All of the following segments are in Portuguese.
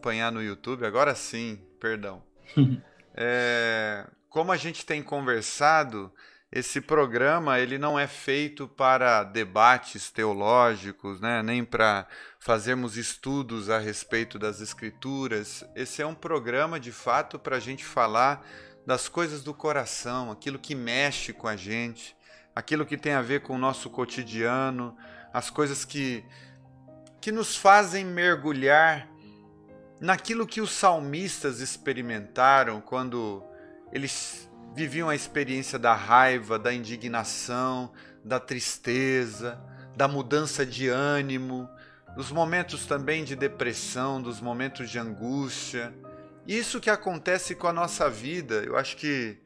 acompanhar no YouTube, agora sim, perdão. Como a gente tem conversado, esse programa ele não é feito para debates teológicos, né? Nem para fazermos estudos a respeito das Escrituras. Esse é um programa, de fato, para a gente falar das coisas do coração, aquilo que mexe com a gente, aquilo que tem a ver com o nosso cotidiano, as coisas que nos fazem mergulhar naquilo que os salmistas experimentaram quando eles viviam a experiência da raiva, da indignação, da tristeza, da mudança de ânimo, dos momentos também de depressão, dos momentos de angústia. Isso que acontece com a nossa vida, eu acho que,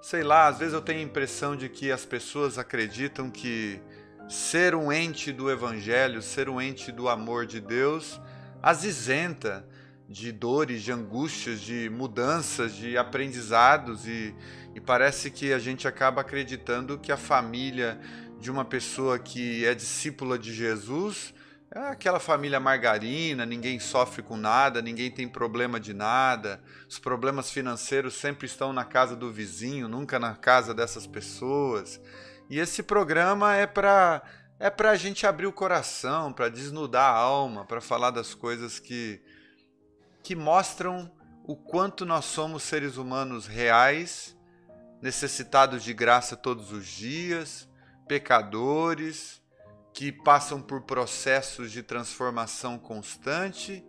sei lá, às vezes eu tenho a impressão de que as pessoas acreditam que ser um ente do Evangelho, ser um ente do amor de Deus, as isenta de dores, de angústias, de mudanças, de aprendizados e parece que a gente acaba acreditando que a família de uma pessoa que é discípula de Jesus é aquela família margarina, ninguém sofre com nada, ninguém tem problema de nada, os problemas financeiros sempre estão na casa do vizinho, nunca na casa dessas pessoas. E esse programa é para a gente abrir o coração, para desnudar a alma, para falar das coisas que mostram o quanto nós somos seres humanos reais, necessitados de graça todos os dias, pecadores, que passam por processos de transformação constante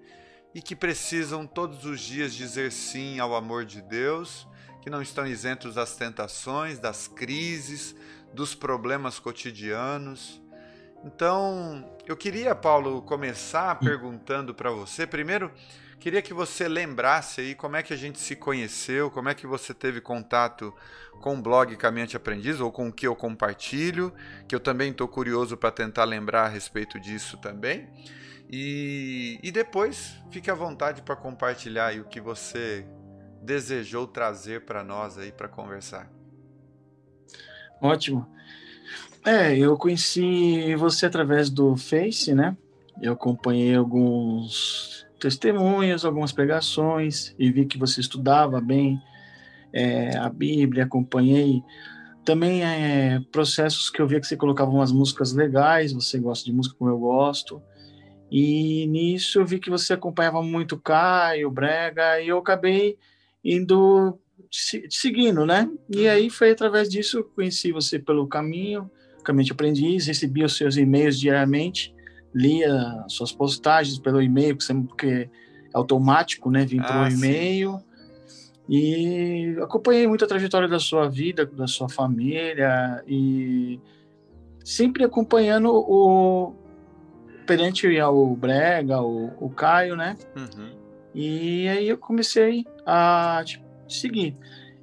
e que precisam todos os dias dizer sim ao amor de Deus, que não estão isentos das tentações, das crises, dos problemas cotidianos. Então, eu queria, Paulo, começar perguntando para você. Primeiro, queria que você lembrasse aí como é que a gente se conheceu, como é que você teve contato com o blog Caminhante Aprendiz, ou com o que eu compartilho, que eu também estou curioso para tentar lembrar a respeito disso também. E depois, fique à vontade para compartilhar aí o que você desejou trazer para nós aí para conversar. Ótimo. Eu conheci você através do Face, né? Eu acompanhei alguns testemunhos, algumas pregações e vi que você estudava bem a Bíblia, acompanhei também processos que eu via que você colocava umas músicas legais, você gosta de música como eu gosto, e nisso eu vi que você acompanhava muito Caio, Brega, e eu acabei indo te seguindo, né? E aí foi através disso que eu conheci você pelo Caminhante Aprendiz, recebia os seus e-mails diariamente, lia suas postagens pelo e-mail, porque é automático, né? Vim pelo Sim. e-mail. E acompanhei muito a trajetória da sua vida, da sua família, e sempre acompanhando perante ao Brega, o Caio, né? Uhum. E aí eu comecei a te seguir.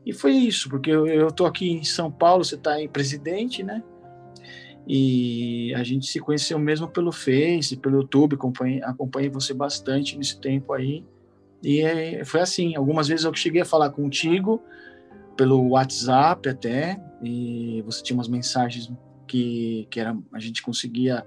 E foi isso, porque eu tô aqui em São Paulo, você tá em Presidente, né? E a gente se conheceu mesmo pelo Face, pelo YouTube, acompanhei você bastante nesse tempo aí. E foi assim, algumas vezes eu cheguei a falar contigo pelo WhatsApp até, e você tinha umas mensagens que a gente conseguia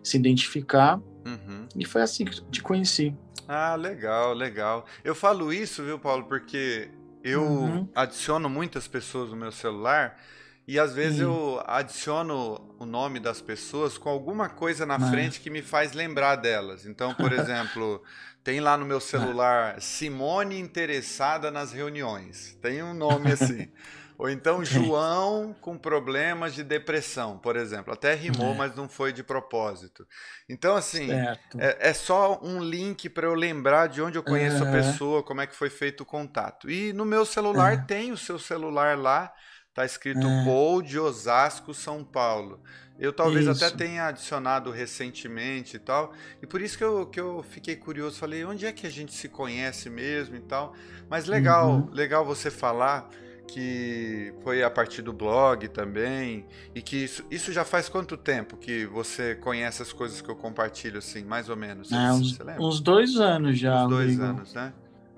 se identificar, Uhum. e foi assim que eu te conheci. Ah, legal, legal. Eu falo isso, viu, Paulo, porque eu Uhum. adiciono muitas pessoas no meu celular e às vezes Sim. eu adiciono o nome das pessoas com alguma coisa na Ah, frente que me faz lembrar delas. Então, por exemplo, tem lá no meu ah, celular Simone interessada nas reuniões. Tem um nome assim. Ou então tem. João com problemas de depressão, por exemplo. Até rimou, É, mas não foi de propósito. Então, assim, certo. é só um link para eu lembrar de onde eu conheço a Aham, pessoa, como é que foi feito o contato. E no meu celular aham, tem o seu celular lá, tá escrito aham. Paul de Osasco, São Paulo. Eu talvez até Isso. tenha adicionado recentemente e tal, e por isso que eu fiquei curioso, falei, onde é que a gente se conhece mesmo e tal. Mas legal, Uhum. legal você falar que foi a partir do blog também, e que isso já faz quanto tempo que você conhece as coisas que eu compartilho, assim, mais ou menos? Uns, Você lembra? uns 2 anos já, Uns 2 anos, Rodrigo. né?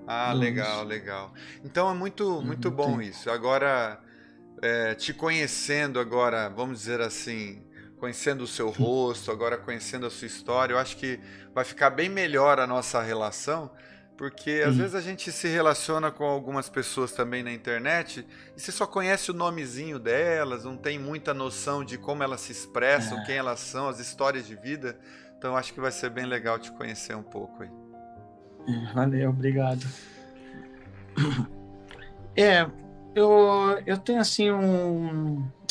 Ah, legal, 2. legal. Então é muito, muito Uhum, bom tempo. isso. Agora, te conhecendo agora, vamos dizer assim, conhecendo o seu rosto, agora conhecendo a sua história, eu acho que vai ficar bem melhor a nossa relação, Porque às vezes a gente se relaciona com algumas pessoas também na internet e você só conhece o nomezinho delas, não tem muita noção de como elas se expressam, quem elas são, as histórias de vida. Então acho que vai ser bem legal te conhecer um pouco aí. Valeu, obrigado. Eu tenho assim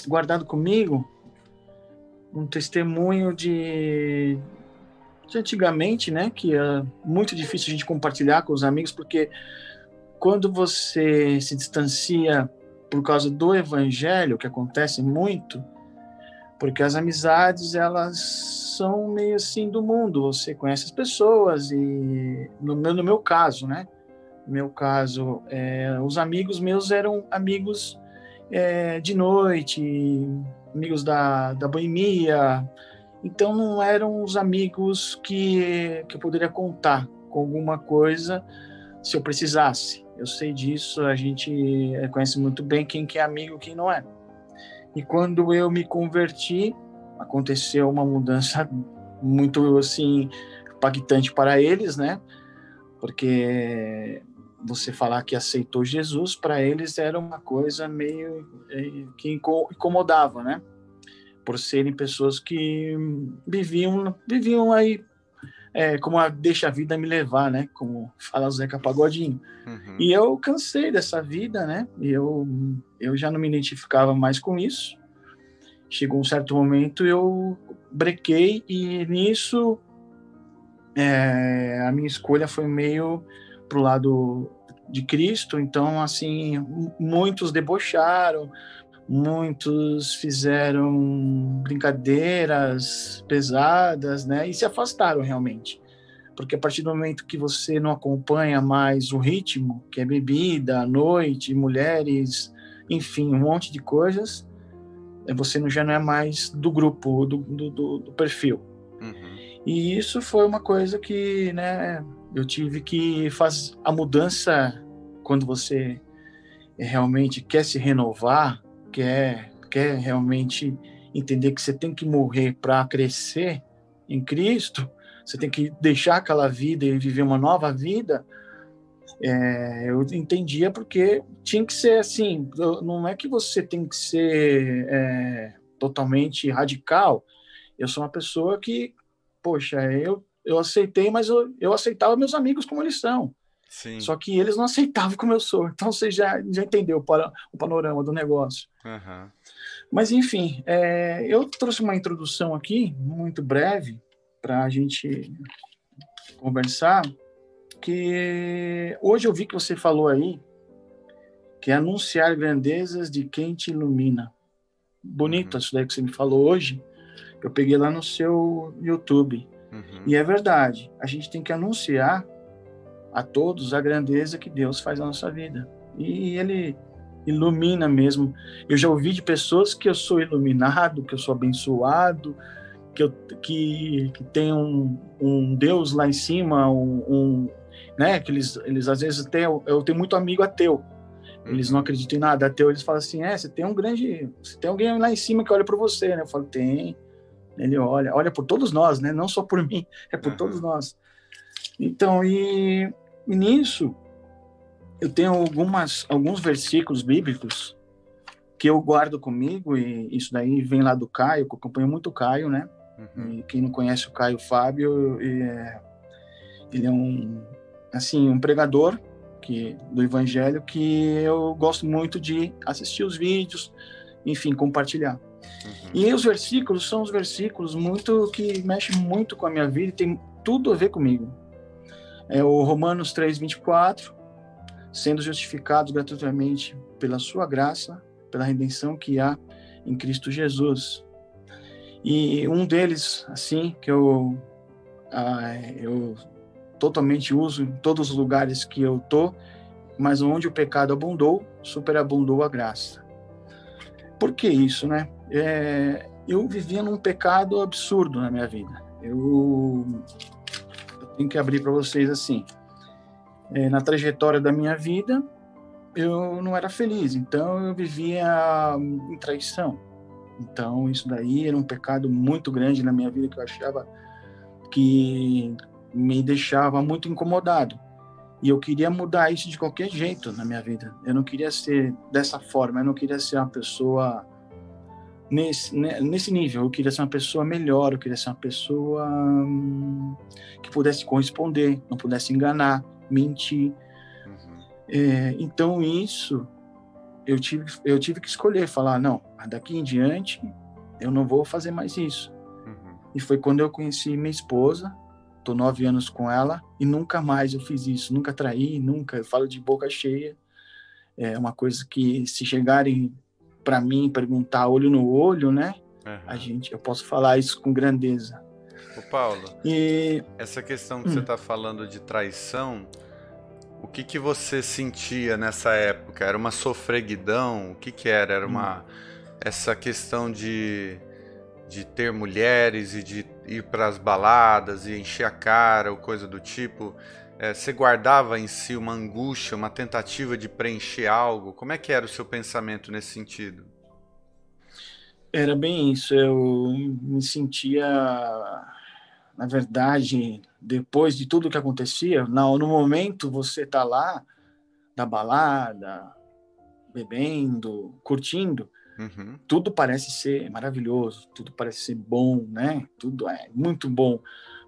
guardado comigo um testemunho de antigamente, né, que é muito difícil a gente compartilhar com os amigos, porque quando você se distancia por causa do evangelho, que acontece muito, porque as amizades, elas são meio assim do mundo, você conhece as pessoas e no meu caso, né, os amigos meus eram amigos de noite, amigos da boemia. Então, não eram os amigos que eu poderia contar com alguma coisa se eu precisasse. Eu sei disso, a gente conhece muito bem quem que é amigo e quem não é. E quando eu me converti, aconteceu uma mudança muito, assim, impactante para eles, né? Porque você falar que aceitou Jesus, para eles era uma coisa meio que incomodava, né? Por serem pessoas que viviam aí, como a deixa a vida me levar, né? Como fala o Zeca Pagodinho. Uhum. E eu cansei dessa vida, né? E eu já não me identificava mais com isso. Chegou um certo momento, eu brequei e nisso a minha escolha foi meio pro lado de Cristo. Então, assim, muitos debocharam, muitos fizeram brincadeiras pesadas, né? E se afastaram realmente. Porque a partir do momento que você não acompanha mais o ritmo, que é bebida, noite, mulheres, enfim, um monte de coisas, você já não é mais do grupo, do perfil. Uhum. E isso foi uma coisa que, né, eu tive que fazer a mudança quando você realmente quer se renovar, quer realmente entender que você tem que morrer para crescer em Cristo, você tem que deixar aquela vida e viver uma nova vida. Eu entendia porque tinha que ser assim. Não é que você tem que ser totalmente radical. Eu sou uma pessoa que, poxa, eu aceitei, mas eu aceitava meus amigos como eles são. Sim. Só que eles não aceitavam como eu sou. Então você já entendeu o panorama do negócio. Uhum. Mas, enfim, eu trouxe uma introdução aqui, muito breve, para a gente conversar, que hoje eu vi que você falou aí, que é anunciar grandezas de quem te ilumina. Bonito isso daí que você me falou hoje. Eu peguei lá no seu YouTube. Uhum. E é verdade, a gente tem que anunciar a todos a grandeza que Deus faz na nossa vida. E Ele ilumina mesmo. Eu já ouvi de pessoas que eu sou iluminado, que eu sou abençoado, que tem um Deus lá em cima, né? Que eles às vezes até eu tenho muito amigo ateu. Eles não acreditam em nada. Ateu, eles falam assim: você tem alguém lá em cima que olha por você, né? Eu falo: tem. Ele olha por todos nós, né? Não só por mim, é por todos nós. Então, e nisso eu tenho alguns versículos bíblicos que eu guardo comigo, e isso daí vem lá do Caio, que eu acompanho muito o Caio, né? E quem não conhece o Caio Fábio, ele é um pregador do evangelho que eu gosto muito de assistir os vídeos, enfim, compartilhar. E os versículos são os versículos que mexem muito com a minha vida e tem tudo a ver comigo. É o Romanos 3:24, sendo justificados gratuitamente pela sua graça, pela redenção que há em Cristo Jesus. E um deles, assim, que eu totalmente uso em todos os lugares que eu tô, mas onde o pecado abundou, superabundou a graça. Por que isso, né? Eu vivia num pecado absurdo na minha vida. Eu tenho que abrir para vocês assim. Na trajetória da minha vida, eu não era feliz, então eu vivia em traição. Então isso daí era um pecado muito grande na minha vida que eu achava que me deixava muito incomodado. E eu queria mudar isso de qualquer jeito na minha vida. Eu não queria ser dessa forma, eu não queria ser uma pessoa nesse nível. Eu queria ser uma pessoa melhor, eu queria ser uma pessoa que pudesse corresponder, não pudesse enganar, mentir. Então isso eu tive que escolher, falar, não, daqui em diante eu não vou fazer mais isso. E foi quando eu conheci minha esposa, tô 9 anos com ela, e nunca mais eu fiz isso, nunca traí, nunca, eu falo de boca cheia. É uma coisa que, se chegarem para mim perguntar olho no olho, né, eu posso falar isso com grandeza. Ô Paulo, essa questão que você está falando de traição, o que você sentia nessa época? Era uma sofreguidão? O que era? Era essa questão de ter mulheres e de ir para as baladas e encher a cara ou coisa do tipo? Você guardava em si uma angústia, uma tentativa de preencher algo? Como é que era o seu pensamento nesse sentido? Era bem isso, eu me sentia, na verdade, depois de tudo que acontecia, no momento você tá lá, da balada, bebendo, curtindo, tudo parece ser maravilhoso, tudo parece ser bom, né? Tudo é muito bom.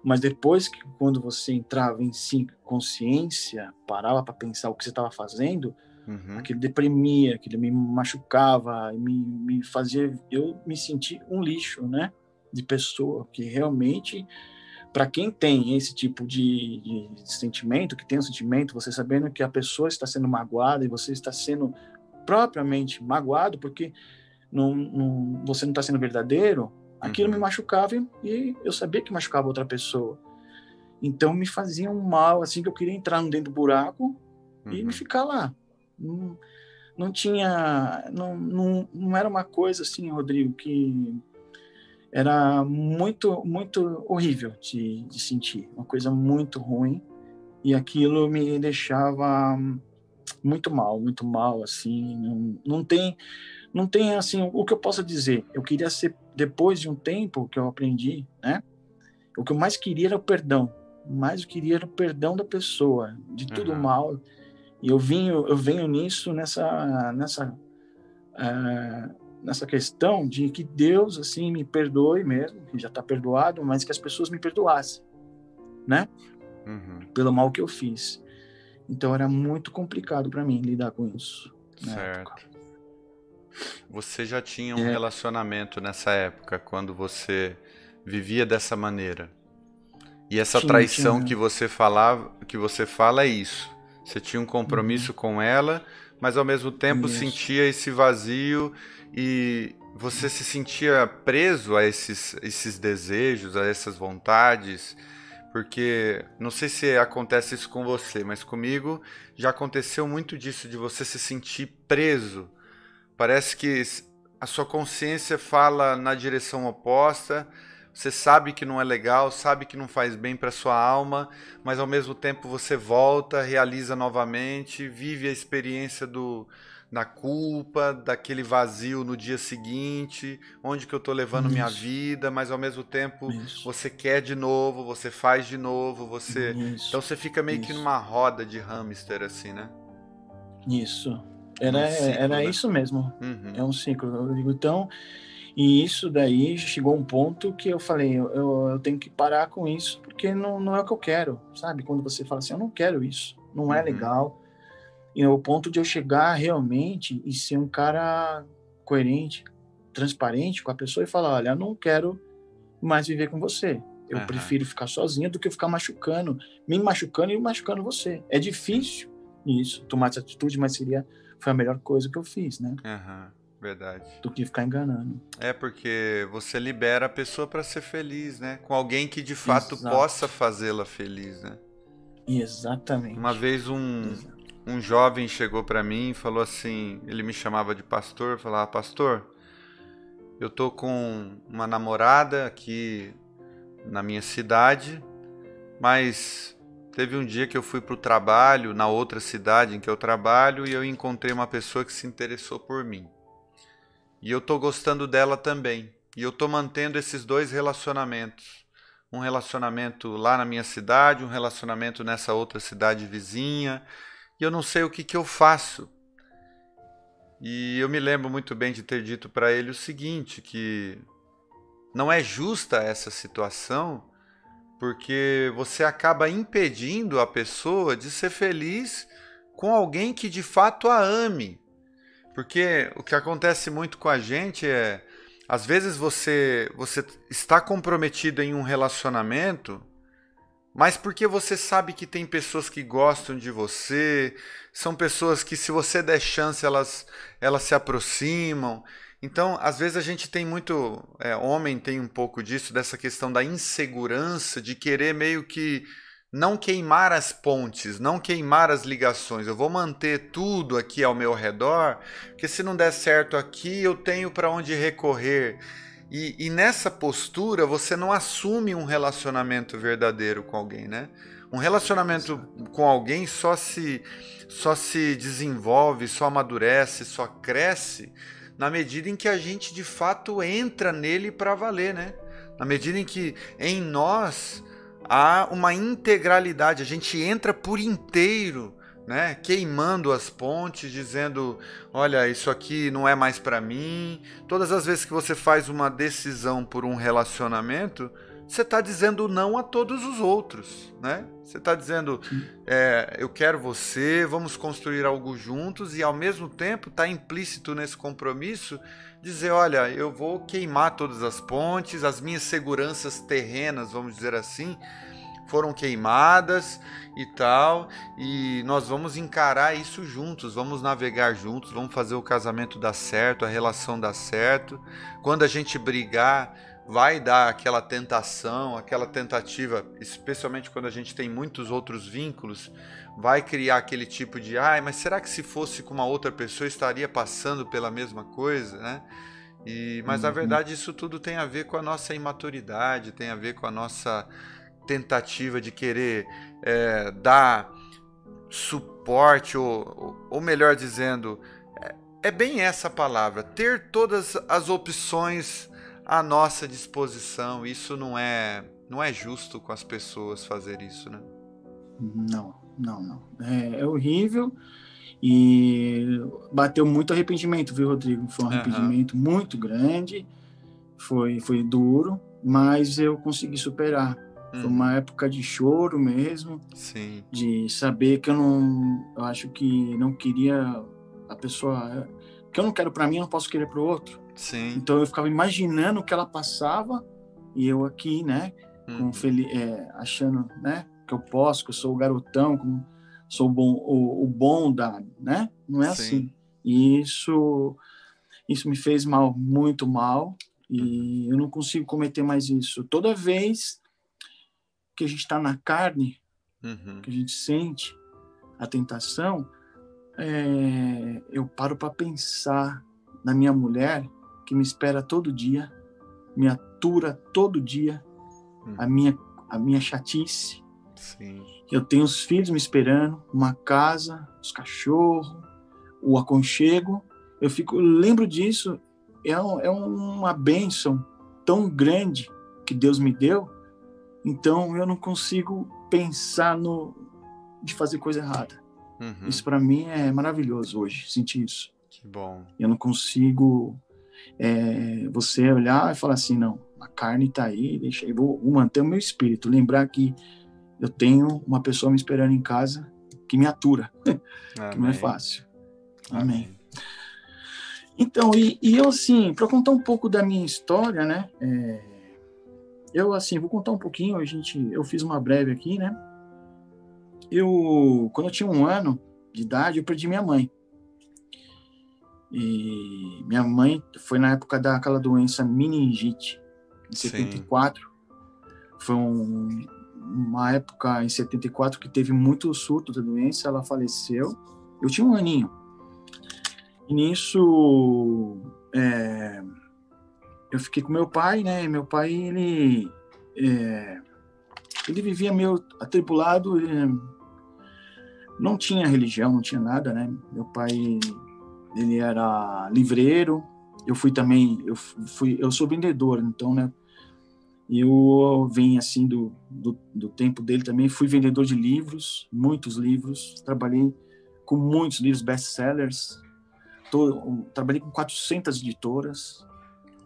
Mas depois que, quando você entrava em si, consciência, parava para pensar o que você estava fazendo, aquilo deprimia, aquilo me machucava, me fazia eu me sentir um lixo, né? De pessoa que realmente, para quem tem esse tipo de sentimento, que tem um sentimento, você sabendo que a pessoa está sendo magoada e você está sendo propriamente magoado, porque você não está sendo verdadeiro, aquilo me machucava e eu sabia que machucava outra pessoa. Então me fazia um mal, assim, que eu queria entrar dentro do buraco e me ficar lá. Não tinha... Não era uma coisa assim, Rodrigo, que era muito, muito horrível de sentir. Uma coisa muito ruim. E aquilo me deixava muito mal, assim. Não tem, assim, o que eu posso dizer. Eu queria ser, depois de um tempo que eu aprendi, né? O que eu mais queria era o perdão. Mais eu queria era o perdão da pessoa, de tudo mal. E eu venho nisso, nessa questão de que Deus, assim, me perdoe mesmo, que já está perdoado, mas que as pessoas me perdoassem, né? Pelo mal que eu fiz. Então era muito complicado para mim lidar com isso. Certo. Você já tinha um relacionamento nessa época, quando você vivia dessa maneira? E essa traição que você fala é isso. Você tinha um compromisso com ela, mas ao mesmo tempo sentia esse vazio e você se sentia preso a esses desejos, a essas vontades, porque não sei se acontece isso com você, mas comigo já aconteceu muito disso, de você se sentir preso. Parece que a sua consciência fala na direção oposta. Você sabe que não é legal, sabe que não faz bem para sua alma, mas ao mesmo tempo você volta, realiza novamente, vive a experiência da culpa, daquele vazio no dia seguinte, onde que eu estou levando minha vida, mas ao mesmo tempo você quer de novo, você faz de novo, então você fica meio que numa roda de hamster, assim, né? Isso. Era isso mesmo. É um ciclo. Eu digo, então, e isso daí chegou um ponto que eu falei, eu tenho que parar com isso, porque não é o que eu quero, sabe? Quando você fala assim, eu não quero isso, não é legal. E é o ponto de eu chegar realmente e ser um cara coerente, transparente com a pessoa e falar, olha, eu não quero mais viver com você. Eu prefiro ficar sozinha do que ficar me machucando e machucando você. É difícil isso, tomar essa atitude, mas foi a melhor coisa que eu fiz, né? Verdade. Do que ficar enganando. É porque você libera a pessoa para ser feliz, né? Com alguém que de fato possa fazê-la feliz, né? Exatamente. Uma vez um jovem chegou para mim e falou assim, ele me chamava de pastor, falava, pastor, eu tô com uma namorada aqui na minha cidade, mas teve um dia que eu fui pro trabalho, na outra cidade em que eu trabalho, e eu encontrei uma pessoa que se interessou por mim. E eu tô gostando dela também. E eu tô mantendo esses dois relacionamentos. um relacionamento lá na minha cidade, um relacionamento nessa outra cidade vizinha, e eu não sei o que que eu faço. E eu me lembro muito bem de ter dito para ele o seguinte, que não é justa essa situação, porque você acaba impedindo a pessoa de ser feliz com alguém que de fato a ame. Porque o que acontece muito com a gente é, às vezes você está comprometido em um relacionamento, mas porque você sabe que tem pessoas que gostam de você, são pessoas que, se você der chance, elas se aproximam. Então, às vezes a gente tem muito, homem tem um pouco disso, dessa questão da insegurança, de querer meio que não queimar as pontes, não queimar as ligações. Eu vou manter tudo aqui ao meu redor, porque se não der certo aqui, eu tenho para onde recorrer. E nessa postura, você não assume um relacionamento verdadeiro com alguém, né? Um relacionamento com alguém só se desenvolve, só amadurece, só cresce na medida em que a gente de fato entra nele para valer, né? Na medida em que em nós há uma integralidade, a gente entra por inteiro, né? Queimando as pontes, dizendo, olha, isso aqui não é mais para mim. Todas as vezes que você faz uma decisão por um relacionamento, você está dizendo não a todos os outros, né? Você está dizendo, eu quero você, vamos construir algo juntos, e ao mesmo tempo está implícito nesse compromisso dizer, olha, eu vou queimar todas as pontes, as minhas seguranças terrenas, vamos dizer assim, foram queimadas e tal, e nós vamos encarar isso juntos, vamos navegar juntos, vamos fazer o casamento dar certo, a relação dar certo. Quando a gente brigar, vai dar aquela tentação, aquela tentativa, especialmente quando a gente tem muitos outros vínculos, vai criar aquele tipo de, mas será que se fosse com uma outra pessoa eu estaria passando pela mesma coisa, né? Mas na verdade isso tudo tem a ver com a nossa imaturidade, tem a ver com a nossa tentativa de querer dar suporte, ou melhor dizendo, é bem essa palavra, ter todas as opções à nossa disposição. Isso não é justo com as pessoas fazer isso, né? Não. É horrível e bateu muito arrependimento, viu, Rodrigo? Foi um arrependimento muito grande, foi duro, mas eu consegui superar. Foi uma época de choro mesmo, sim, de saber que eu acho que não queria a pessoa, que eu não quero para mim, eu não posso querer para o outro. sim. Então eu ficava imaginando o que ela passava e eu aqui, né, achando, né, que eu posso, que eu sou o garotão, sou o bom da, né? Não é assim. E isso me fez mal, muito mal, e eu não consigo cometer mais isso. Toda vez que a gente está na carne, que a gente sente a tentação, eu paro para pensar na minha mulher, que me espera todo dia, me atura todo dia, a minha chatice. Sim. Eu tenho os filhos me esperando, uma casa, os cachorros, o aconchego. Eu lembro disso, é uma bênção tão grande que Deus me deu. Então eu não consigo pensar de fazer coisa errada. Isso para mim é maravilhoso hoje, sentir isso. Que bom. Eu não consigo você olhar e falar assim, não, a carne está aí, deixa eu vou manter o meu espírito, lembrar que eu tenho uma pessoa me esperando em casa que me atura, que não é fácil. Amém. Então, e eu assim, para contar um pouco da minha história, né? Eu assim, vou contar um pouquinho, eu fiz uma breve aqui, né? Quando eu tinha 1 ano de idade, eu perdi minha mãe. E minha mãe foi na época daquela doença meningite, em 74. Foi uma época em 74 que teve muito surto da doença, ela faleceu. Eu tinha 1 aninho. E nisso, eu fiquei com meu pai, né? Meu pai, ele vivia meio atribulado, ele não tinha religião, não tinha nada, né? Meu pai, ele era livreiro. Eu fui também, eu sou vendedor, então, né? Eu venho assim do tempo dele também, fui vendedor de livros, muitos livros, trabalhei com muitos livros best-sellers, trabalhei com 400 editoras,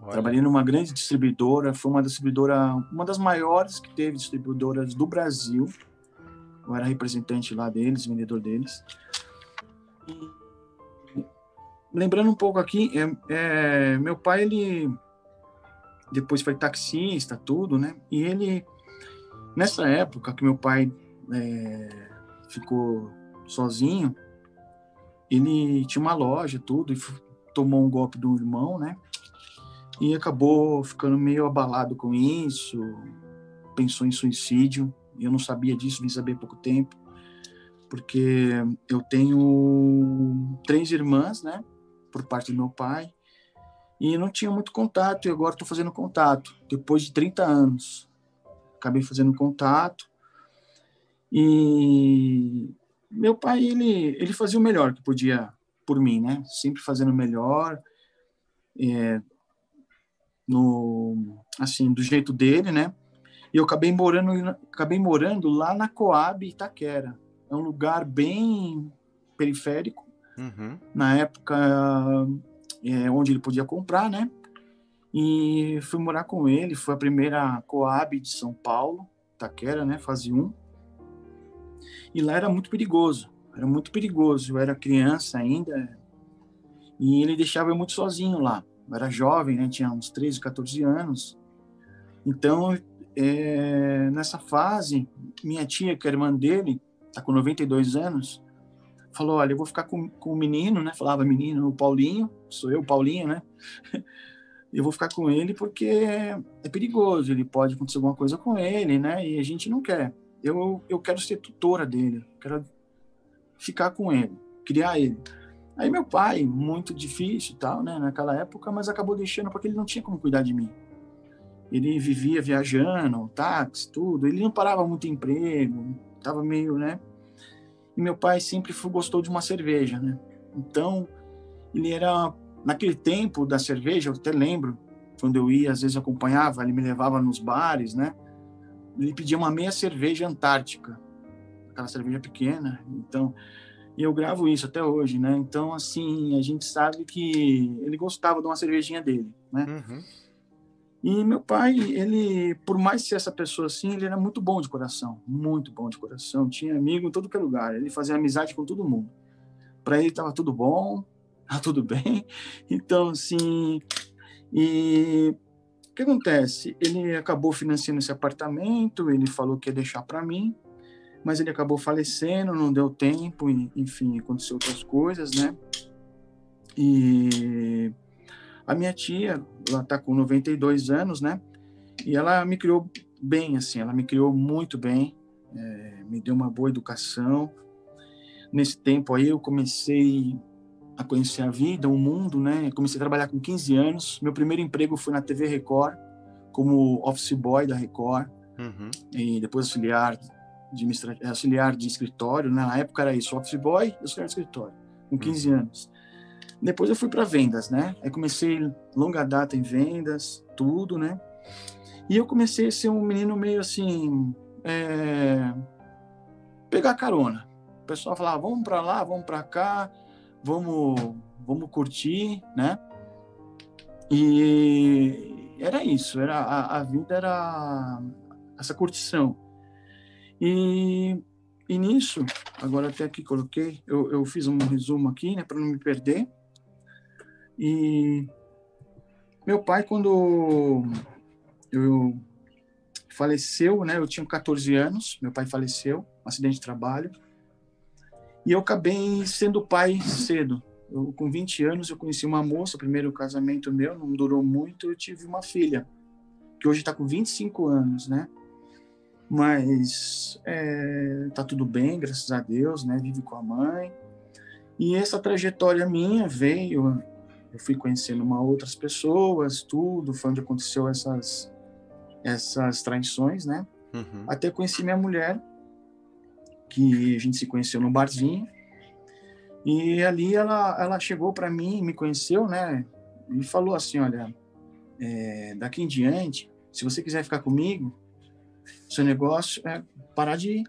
Olha. trabalhei numa grande distribuidora, foi uma das maiores que teve distribuidoras do Brasil, eu era representante lá deles, vendedor deles. E, lembrando um pouco aqui, meu pai, ele depois foi taxista, tudo, né? E ele, nessa época que meu pai ficou sozinho, ele tinha uma loja, tudo, e tomou um golpe do irmão, né? E acabou ficando meio abalado com isso, pensou em suicídio. Eu não sabia disso, vim saber há pouco tempo, porque eu tenho 3 irmãs, né? Por parte do meu pai, e não tinha muito contato, e agora estou fazendo contato, depois de 30 anos. Acabei fazendo contato, e meu pai, ele fazia o melhor que podia por mim, né? Sempre fazendo o melhor, assim, do jeito dele, né? E eu acabei morando lá na Coab Itaquera. É um lugar bem periférico, Uhum. na época onde ele podia comprar, né? E fui morar com ele, foi a primeira Coab de São Paulo, Itaquera, né? Fase 1. E lá era muito perigoso. Eu era criança ainda, e ele deixava eu muito sozinho lá. Eu era jovem, né? Tinha uns 13, 14 anos. Então, nessa fase, minha tia, que é irmã dele, tá com 92 anos, falou, olha, eu vou ficar com o menino, né? Falava menino, o Paulinho, sou eu, Paulinho, né? Eu vou ficar com ele porque é perigoso, ele pode acontecer alguma coisa com ele, né? E a gente não quer. Eu quero ser tutora dele, quero ficar com ele, criar ele. Aí meu pai, muito difícil e tal, né, naquela época, mas acabou deixando porque ele não tinha como cuidar de mim. Ele vivia viajando, táxi, tudo. Ele não parava muito em emprego, tava meio, né? E meu pai sempre gostou de uma cerveja, né? Então, ele era, naquele tempo da cerveja, eu até lembro, quando eu ia, às vezes acompanhava, ele me levava nos bares, né? Ele pedia uma meia cerveja antártica, aquela cerveja pequena. Então, e eu gravo isso até hoje, né? Então, assim, a gente sabe que ele gostava de uma cervejinha dele, né? Uhum. E meu pai, ele, por mais ser essa pessoa assim, ele era muito bom de coração, muito bom de coração. Tinha amigo em todo que é lugar, ele fazia amizade com todo mundo. Para ele estava tudo bom, tá tudo bem. Então, assim, e o que acontece? Ele acabou financiando esse apartamento, ele falou que ia deixar para mim, mas ele acabou falecendo, não deu tempo, enfim, aconteceu outras coisas, né? E a minha tia, ela tá com 92 anos, né? E ela me criou bem, assim, ela me criou muito bem, me deu uma boa educação. Nesse tempo aí eu comecei a conhecer a vida, o mundo, né? Eu comecei a trabalhar com 15 anos. Meu primeiro emprego foi na TV Record, como office boy da Record, Uhum. e depois auxiliar de escritório, né? Na época era isso, office boy e auxiliar de escritório, com 15 Uhum. anos. Depois eu fui para vendas, né? Aí comecei longa data em vendas, tudo, né? E eu comecei a ser um menino meio assim, pegar carona. O pessoal falava, vamos para lá, vamos para cá, vamos curtir, né? E era isso, a vida era essa curtição. E, e nisso, agora até aqui coloquei, eu fiz um resumo aqui, né, para não me perder. E meu pai, quando eu faleceu, né, eu tinha 14 anos, meu pai faleceu, um acidente de trabalho, e eu acabei sendo pai cedo. Com 20 anos, eu conheci uma moça, primeiro casamento meu, não durou muito, eu tive uma filha, que hoje está com 25 anos, né? Mas tá tudo bem, graças a Deus, né? Vive com a mãe. E essa trajetória minha veio, eu fui conhecendo outras pessoas, tudo, foi onde aconteceu essas traições, né? Uhum. Até conheci minha mulher, que a gente se conheceu num barzinho, e ali ela chegou para mim, me conheceu, né? E falou assim, olha, daqui em diante, se você quiser ficar comigo, seu negócio é parar de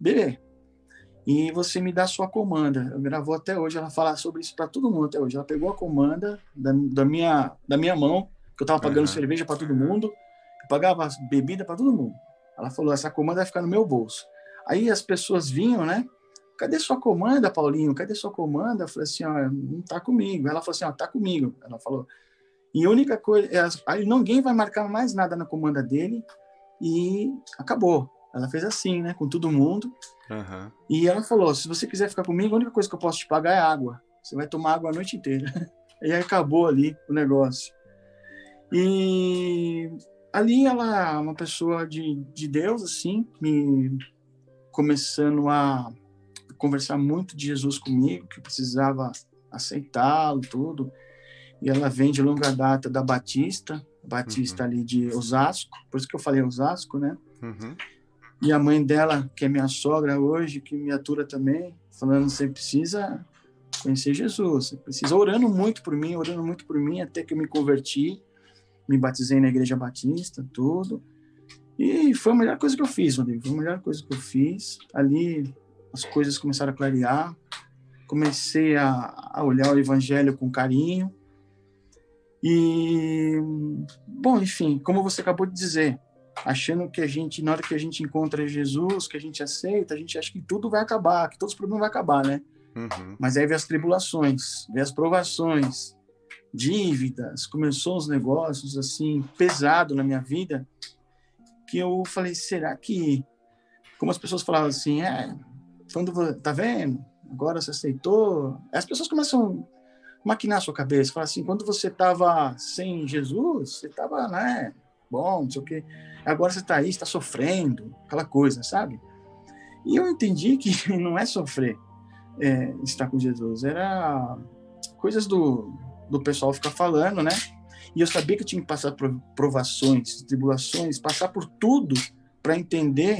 beber. E você me dá a sua comanda. Ela gravou até hoje, ela fala sobre isso para todo mundo até hoje. Ela pegou a comanda da minha mão, que eu estava pagando cerveja para todo mundo, eu pagava bebida para todo mundo. Ela falou, essa comanda vai ficar no meu bolso. Aí as pessoas vinham, né? Cadê sua comanda, Paulinho? Cadê sua comanda? Eu falei assim, ó, não tá comigo. Ela falou assim, ó, tá comigo. Ela falou. E a única coisa, aí ninguém vai marcar mais nada na comanda dele e acabou. Ela fez assim, né, com todo mundo. Uhum. E ela falou, se você quiser ficar comigo, a única coisa que eu posso te pagar é água. Você vai tomar água a noite inteira. E aí acabou ali o negócio. E ali ela é uma pessoa de Deus, assim, me começando a conversar muito de Jesus comigo, que eu precisava aceitá-lo, tudo. E ela vem de longa data da Batista ali de Osasco, por isso que eu falei Osasco, né? Uhum. E a mãe dela, que é minha sogra hoje, que me atura também, falando, você precisa conhecer Jesus, você precisa, orando muito por mim, até que eu me converti, me batizei na Igreja Batista, tudo. E foi a melhor coisa que eu fiz, Rodrigo, foi a melhor coisa que eu fiz. Ali as coisas começaram a clarear, comecei a olhar o Evangelho com carinho. E, bom, enfim, como você acabou de dizer, achando que na hora que a gente encontra Jesus, que a gente aceita, a gente acha que tudo vai acabar, que todos os problemas vão acabar, né? Uhum. Mas aí vem as tribulações, vem as provações, dívidas, começou uns negócios, assim, pesado na minha vida, que eu falei, será que... Como as pessoas falavam assim, tá vendo? Agora você aceitou. As pessoas começam a maquinar a sua cabeça, falar assim, quando você estava sem Jesus, você estava, né, bom, não sei o quê. Agora você está aí, está sofrendo, aquela coisa, sabe? E eu entendi que não é sofrer estar com Jesus, era coisas do pessoal ficar falando, né? E eu sabia que eu tinha que passar por provações, tribulações, passar por tudo para entender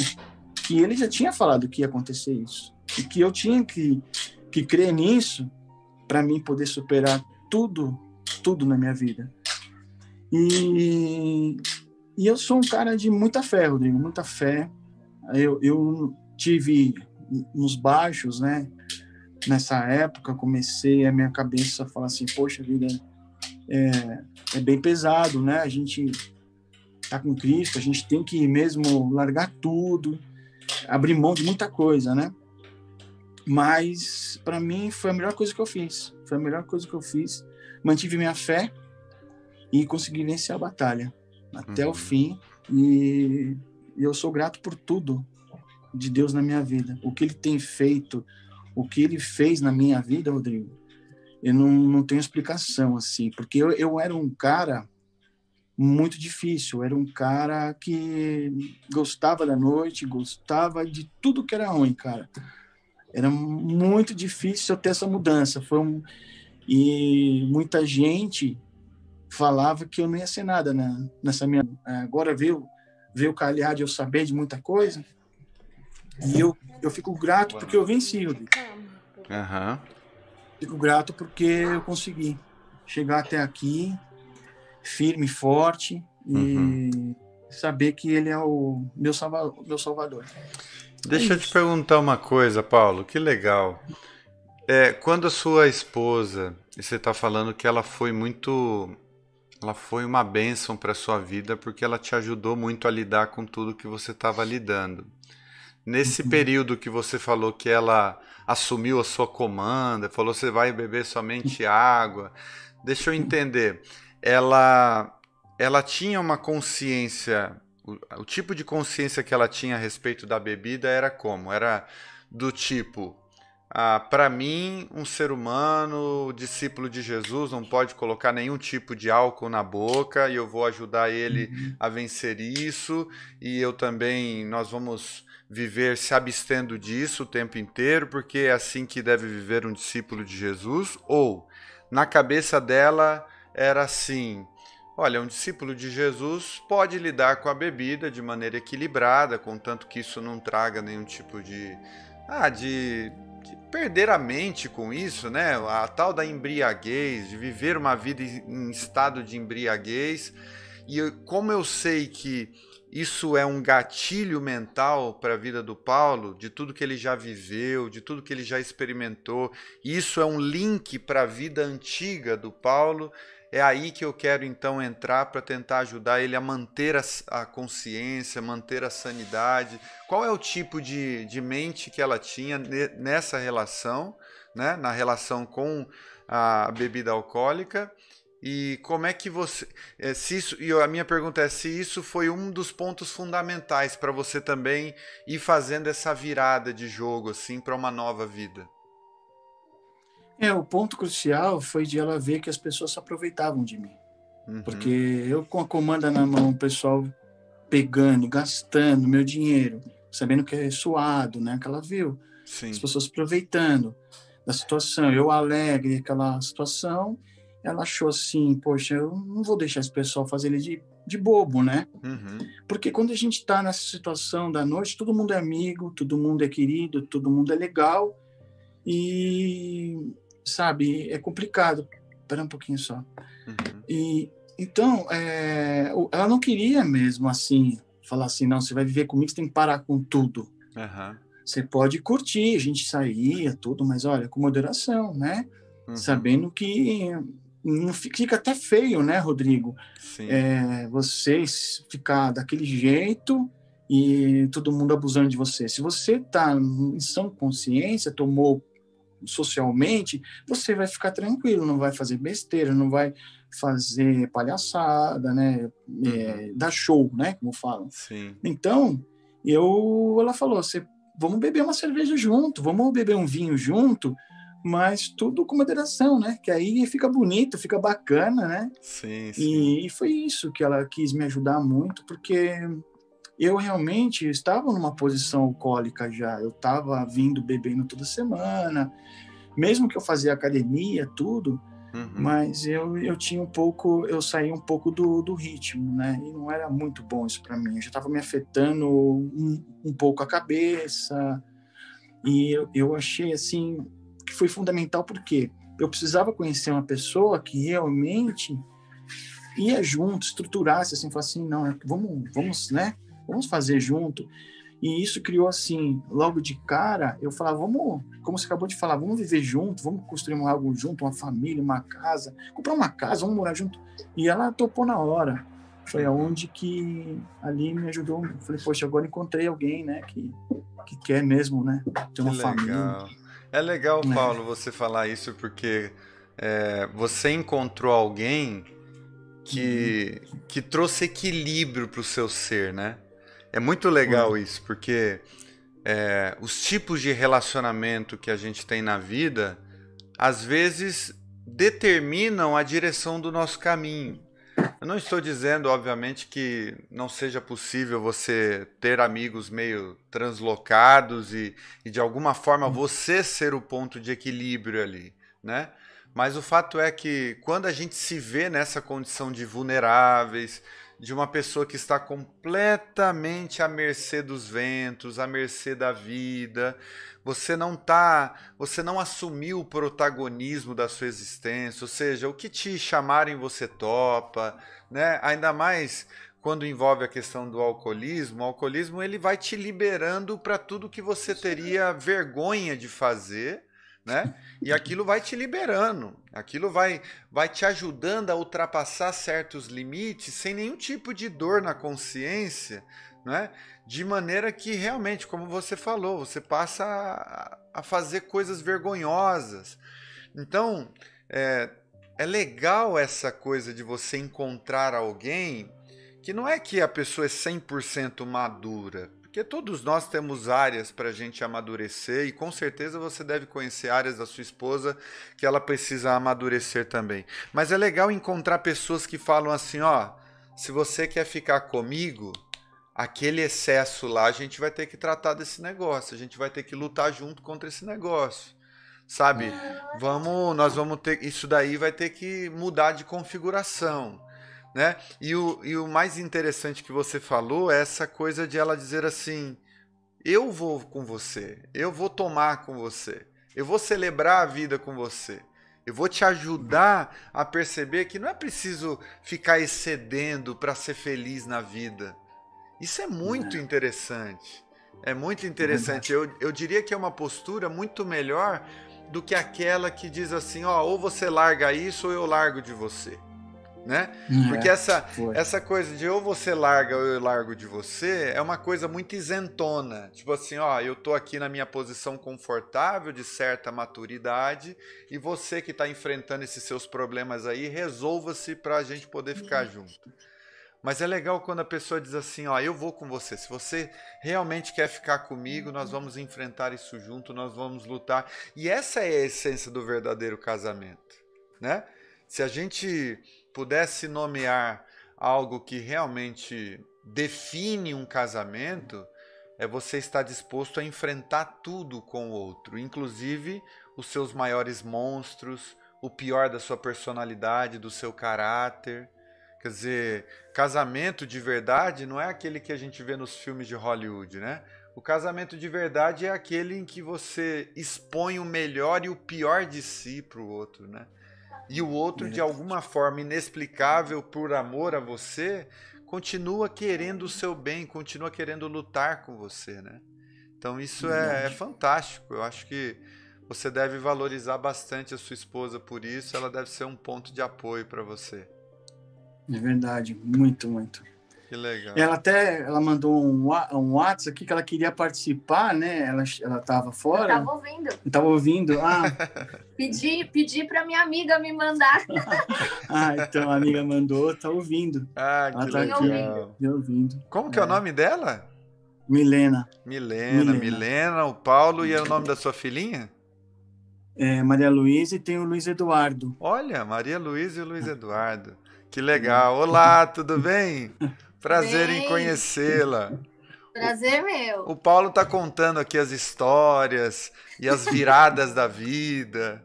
que ele já tinha falado que ia acontecer isso. E que eu tinha que crer nisso para mim poder superar tudo na minha vida. E eu sou um cara de muita fé, Rodrigo, muita fé. Eu tive uns baixos, né? Nessa época, comecei a minha cabeça a falar assim, poxa vida, é bem pesado, né? A gente tá com Cristo, a gente tem que mesmo largar tudo, abrir mão de muita coisa, né? Mas para mim foi a melhor coisa que eu fiz. Foi a melhor coisa que eu fiz. Mantive minha fé e consegui vencer a batalha até o fim. E eu sou grato por tudo de Deus na minha vida. O que ele tem feito, o que ele fez na minha vida, Rodrigo, eu não tenho explicação, assim. Porque eu era um cara muito difícil. Eu era um cara que gostava da noite, gostava de tudo que era ruim, cara. Era muito difícil eu ter essa mudança. E muita gente falava que eu não ia ser nada nessa minha... Agora veio calhar de eu saber de muita coisa. E eu fico grato porque eu venci, Rodrigo. Uhum. Fico grato porque eu consegui chegar até aqui, firme, forte, e saber que ele é o meu salvador. Deixa eu te perguntar uma coisa, Paulo, que legal. Quando a sua esposa, e você está falando que ela foi uma bênção para sua vida porque ela te ajudou muito a lidar com tudo que você estava lidando. Nesse período que você falou que ela assumiu a sua comanda, falou você vai beber somente água, deixa eu entender, ela tinha uma consciência, o tipo de consciência que ela tinha a respeito da bebida era como? Era do tipo, para mim, um ser humano, discípulo de Jesus, não pode colocar nenhum tipo de álcool na boca e eu vou ajudar ele a vencer isso, e eu também, nós vamos viver se abstendo disso o tempo inteiro, porque é assim que deve viver um discípulo de Jesus? Ou, na cabeça dela, era assim, olha, um discípulo de Jesus pode lidar com a bebida de maneira equilibrada, contanto que isso não traga nenhum tipo de perder a mente com isso, né? A tal da embriaguez, de viver uma vida em estado de embriaguez. como eu sei que isso é um gatilho mental para a vida do Paulo, de tudo que ele já viveu, de tudo que ele já experimentou, e isso é um link para a vida antiga do Paulo, é aí que eu quero então entrar para tentar ajudar ele a manter a consciência, manter a sanidade. Qual é o tipo de mente que ela tinha nessa relação, né? Na relação com a bebida alcoólica? E como é que você. Se isso, e a minha pergunta é se isso foi um dos pontos fundamentais para você também ir fazendo essa virada de jogo assim para uma nova vida. O ponto crucial foi de ela ver que as pessoas se aproveitavam de mim. Porque Uhum, eu com a comanda na mão, o pessoal pegando, gastando meu dinheiro, sabendo que é suado, né? Que ela viu. As sim. pessoas aproveitando da situação. Eu alegre aquela situação, ela achou assim, poxa, eu não vou deixar esse pessoal fazer ele de bobo, né? Uhum, Porque quando a gente está nessa situação da noite, todo mundo é amigo, todo mundo é querido, todo mundo é legal e, sabe, é complicado. Espera um pouquinho só. uhum, E então, ela não queria mesmo assim falar assim, não, você vai viver comigo, você tem que parar com tudo. aham, Você pode curtir, a gente saía, tudo, mas olha, com moderação, né? uhum, Sabendo que não fica até feio, né, Rodrigo? sim. Você ficar daquele jeito e todo mundo abusando de você. Se você está em sã consciência, tomou socialmente, você vai ficar tranquilo, não vai fazer besteira, não vai fazer palhaçada, né? Uhum, Dar show, né? Como falam. sim. Então, ela falou, vamos beber uma cerveja junto, vamos beber um vinho junto, mas tudo com moderação, né? Que aí fica bonito, fica bacana, né? Sim, sim. E foi isso que ela quis me ajudar muito, porque eu realmente estava numa posição alcoólica já. Eu estava vindo bebendo toda semana, mesmo que eu fazia academia, tudo, Uhum, mas eu tinha um pouco, eu saí um pouco do ritmo, né? E não era muito bom isso para mim. Já estava me afetando um pouco a cabeça. E eu achei assim que foi fundamental porque eu precisava conhecer uma pessoa que realmente ia junto, estruturasse assim, falasse assim, não, vamos, né? Vamos fazer junto. E isso criou assim, logo de cara, eu falava, vamos, como você acabou de falar, vamos viver junto, vamos construir algo junto, uma família, uma casa, comprar uma casa, vamos morar junto. E ela topou na hora. Foi uhum. aonde que ali me ajudou. Falei, poxa, agora encontrei alguém, né, que quer mesmo, né, ter Que uma família. legal. É legal, É, Paulo, você falar isso porque você encontrou alguém uhum, que trouxe equilíbrio para o seu ser, né? É muito foi. legal isso, porque os tipos de relacionamento que a gente tem na vida, às vezes, determinam a direção do nosso caminho. Eu não estou dizendo, obviamente, que não seja possível você ter amigos meio translocados e de alguma forma você ser o ponto de equilíbrio ali, né? Mas o fato é que quando a gente se vê nessa condição de vulneráveis, de uma pessoa que está completamente à mercê dos ventos, à mercê da vida, você não assumiu o protagonismo da sua existência, ou seja, o que te chamarem você topa, né? Ainda mais quando envolve a questão do alcoolismo, o alcoolismo ele vai te liberando para tudo que você teria vergonha de fazer, né? E aquilo vai te liberando, aquilo vai te ajudando a ultrapassar certos limites sem nenhum tipo de dor na consciência, né? De maneira que realmente, como você falou, você passa a fazer coisas vergonhosas. Então, é, é legal essa coisa de você encontrar alguém que não é que a pessoa é 100% madura, porque todos nós temos áreas para a gente amadurecer e com certeza você deve conhecer áreas da sua esposa que ela precisa amadurecer também. Mas é legal encontrar pessoas que falam assim, ó, se você quer ficar comigo, aquele excesso lá a gente vai ter que tratar desse negócio, a gente vai ter que lutar junto contra esse negócio. Sabe? Nós vamos ter, isso daí vai ter que mudar de configuração, né? E o mais interessante que você falou é essa coisa de ela dizer assim: eu vou com você, eu vou tomar com você, eu vou celebrar a vida com você. Eu vou te ajudar a perceber que não é preciso ficar excedendo para ser feliz na vida. Isso é muito interessante. É muito interessante. Eu diria que é uma postura muito melhor do que aquela que diz assim, ó, ou você larga isso ou eu largo de você. Né? Porque essa coisa de ou você larga ou eu largo de você é uma coisa muito isentona. Tipo assim, ó, eu tô aqui na minha posição confortável de certa maturidade e você que está enfrentando esses seus problemas aí, resolva-se para a gente poder ficar junto. Mas é legal quando a pessoa diz assim, ó, eu vou com você. Se você realmente quer ficar comigo, nós vamos enfrentar isso junto, nós vamos lutar. E essa é a essência do verdadeiro casamento, né? Se a gente pudesse nomear algo que realmente define um casamento, é você estar disposto a enfrentar tudo com o outro, inclusive os seus maiores monstros, o pior da sua personalidade, do seu caráter. Quer dizer, casamento de verdade não é aquele que a gente vê nos filmes de Hollywood, né? O casamento de verdade é aquele em que você expõe o melhor e o pior de si para o outro, né? E o outro, de alguma forma inexplicável, por amor a você, continua querendo o seu bem, continua querendo lutar com você, né? Então isso é fantástico. Eu acho que você deve valorizar bastante a sua esposa por isso. Ela deve ser um ponto de apoio para você. É verdade, muito, muito. Que legal. Ela mandou um WhatsApp aqui que ela queria participar, né? Ela estava fora. Estava ouvindo. Ah. Pedi para minha amiga me mandar. Então a amiga mandou, tá ouvindo. Que legal. Ouvindo. Como que é o nome dela? Milena, o Paulo, e é o nome da sua filhinha? Maria Luísa, e tem o Luiz Eduardo. Olha, Maria Luísa e o Luiz Eduardo. Que legal. Olá, tudo bem? Prazer em conhecê-la. Prazer meu. O Paulo está contando aqui as histórias e as viradas da vida.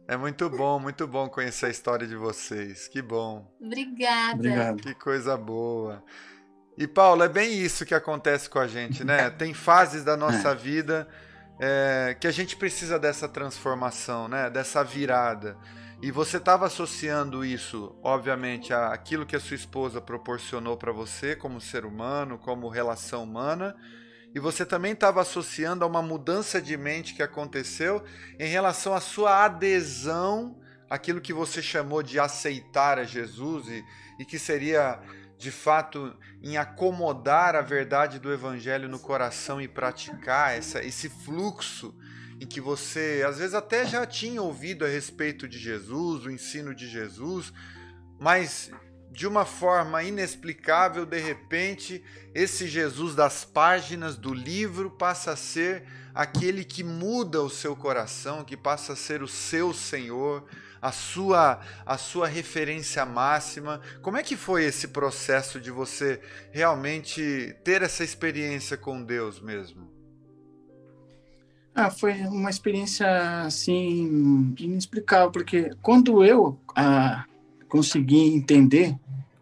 É muito bom conhecer a história de vocês. Que bom. Obrigada. Obrigado. Que coisa boa. E Paulo, é bem isso que acontece com a gente, né? Tem fases da nossa vida que a gente precisa dessa transformação, né? Dessa virada. E você estava associando isso, obviamente, àquilo que a sua esposa proporcionou para você como ser humano, como relação humana, e você também estava associando a uma mudança de mente que aconteceu em relação à sua adesão àquilo que você chamou de aceitar a Jesus e que seria, de fato, em acomodar a verdade do Evangelho no coração e praticar esse fluxo em que você, às vezes, até já tinha ouvido a respeito de Jesus, o ensino de Jesus, mas de uma forma inexplicável, de repente, esse Jesus das páginas do livro passa a ser aquele que muda o seu coração, que passa a ser o seu Senhor, a sua referência máxima. Como é que foi esse processo de você realmente ter essa experiência com Deus mesmo? Foi uma experiência, assim, inexplicável, porque quando eu consegui entender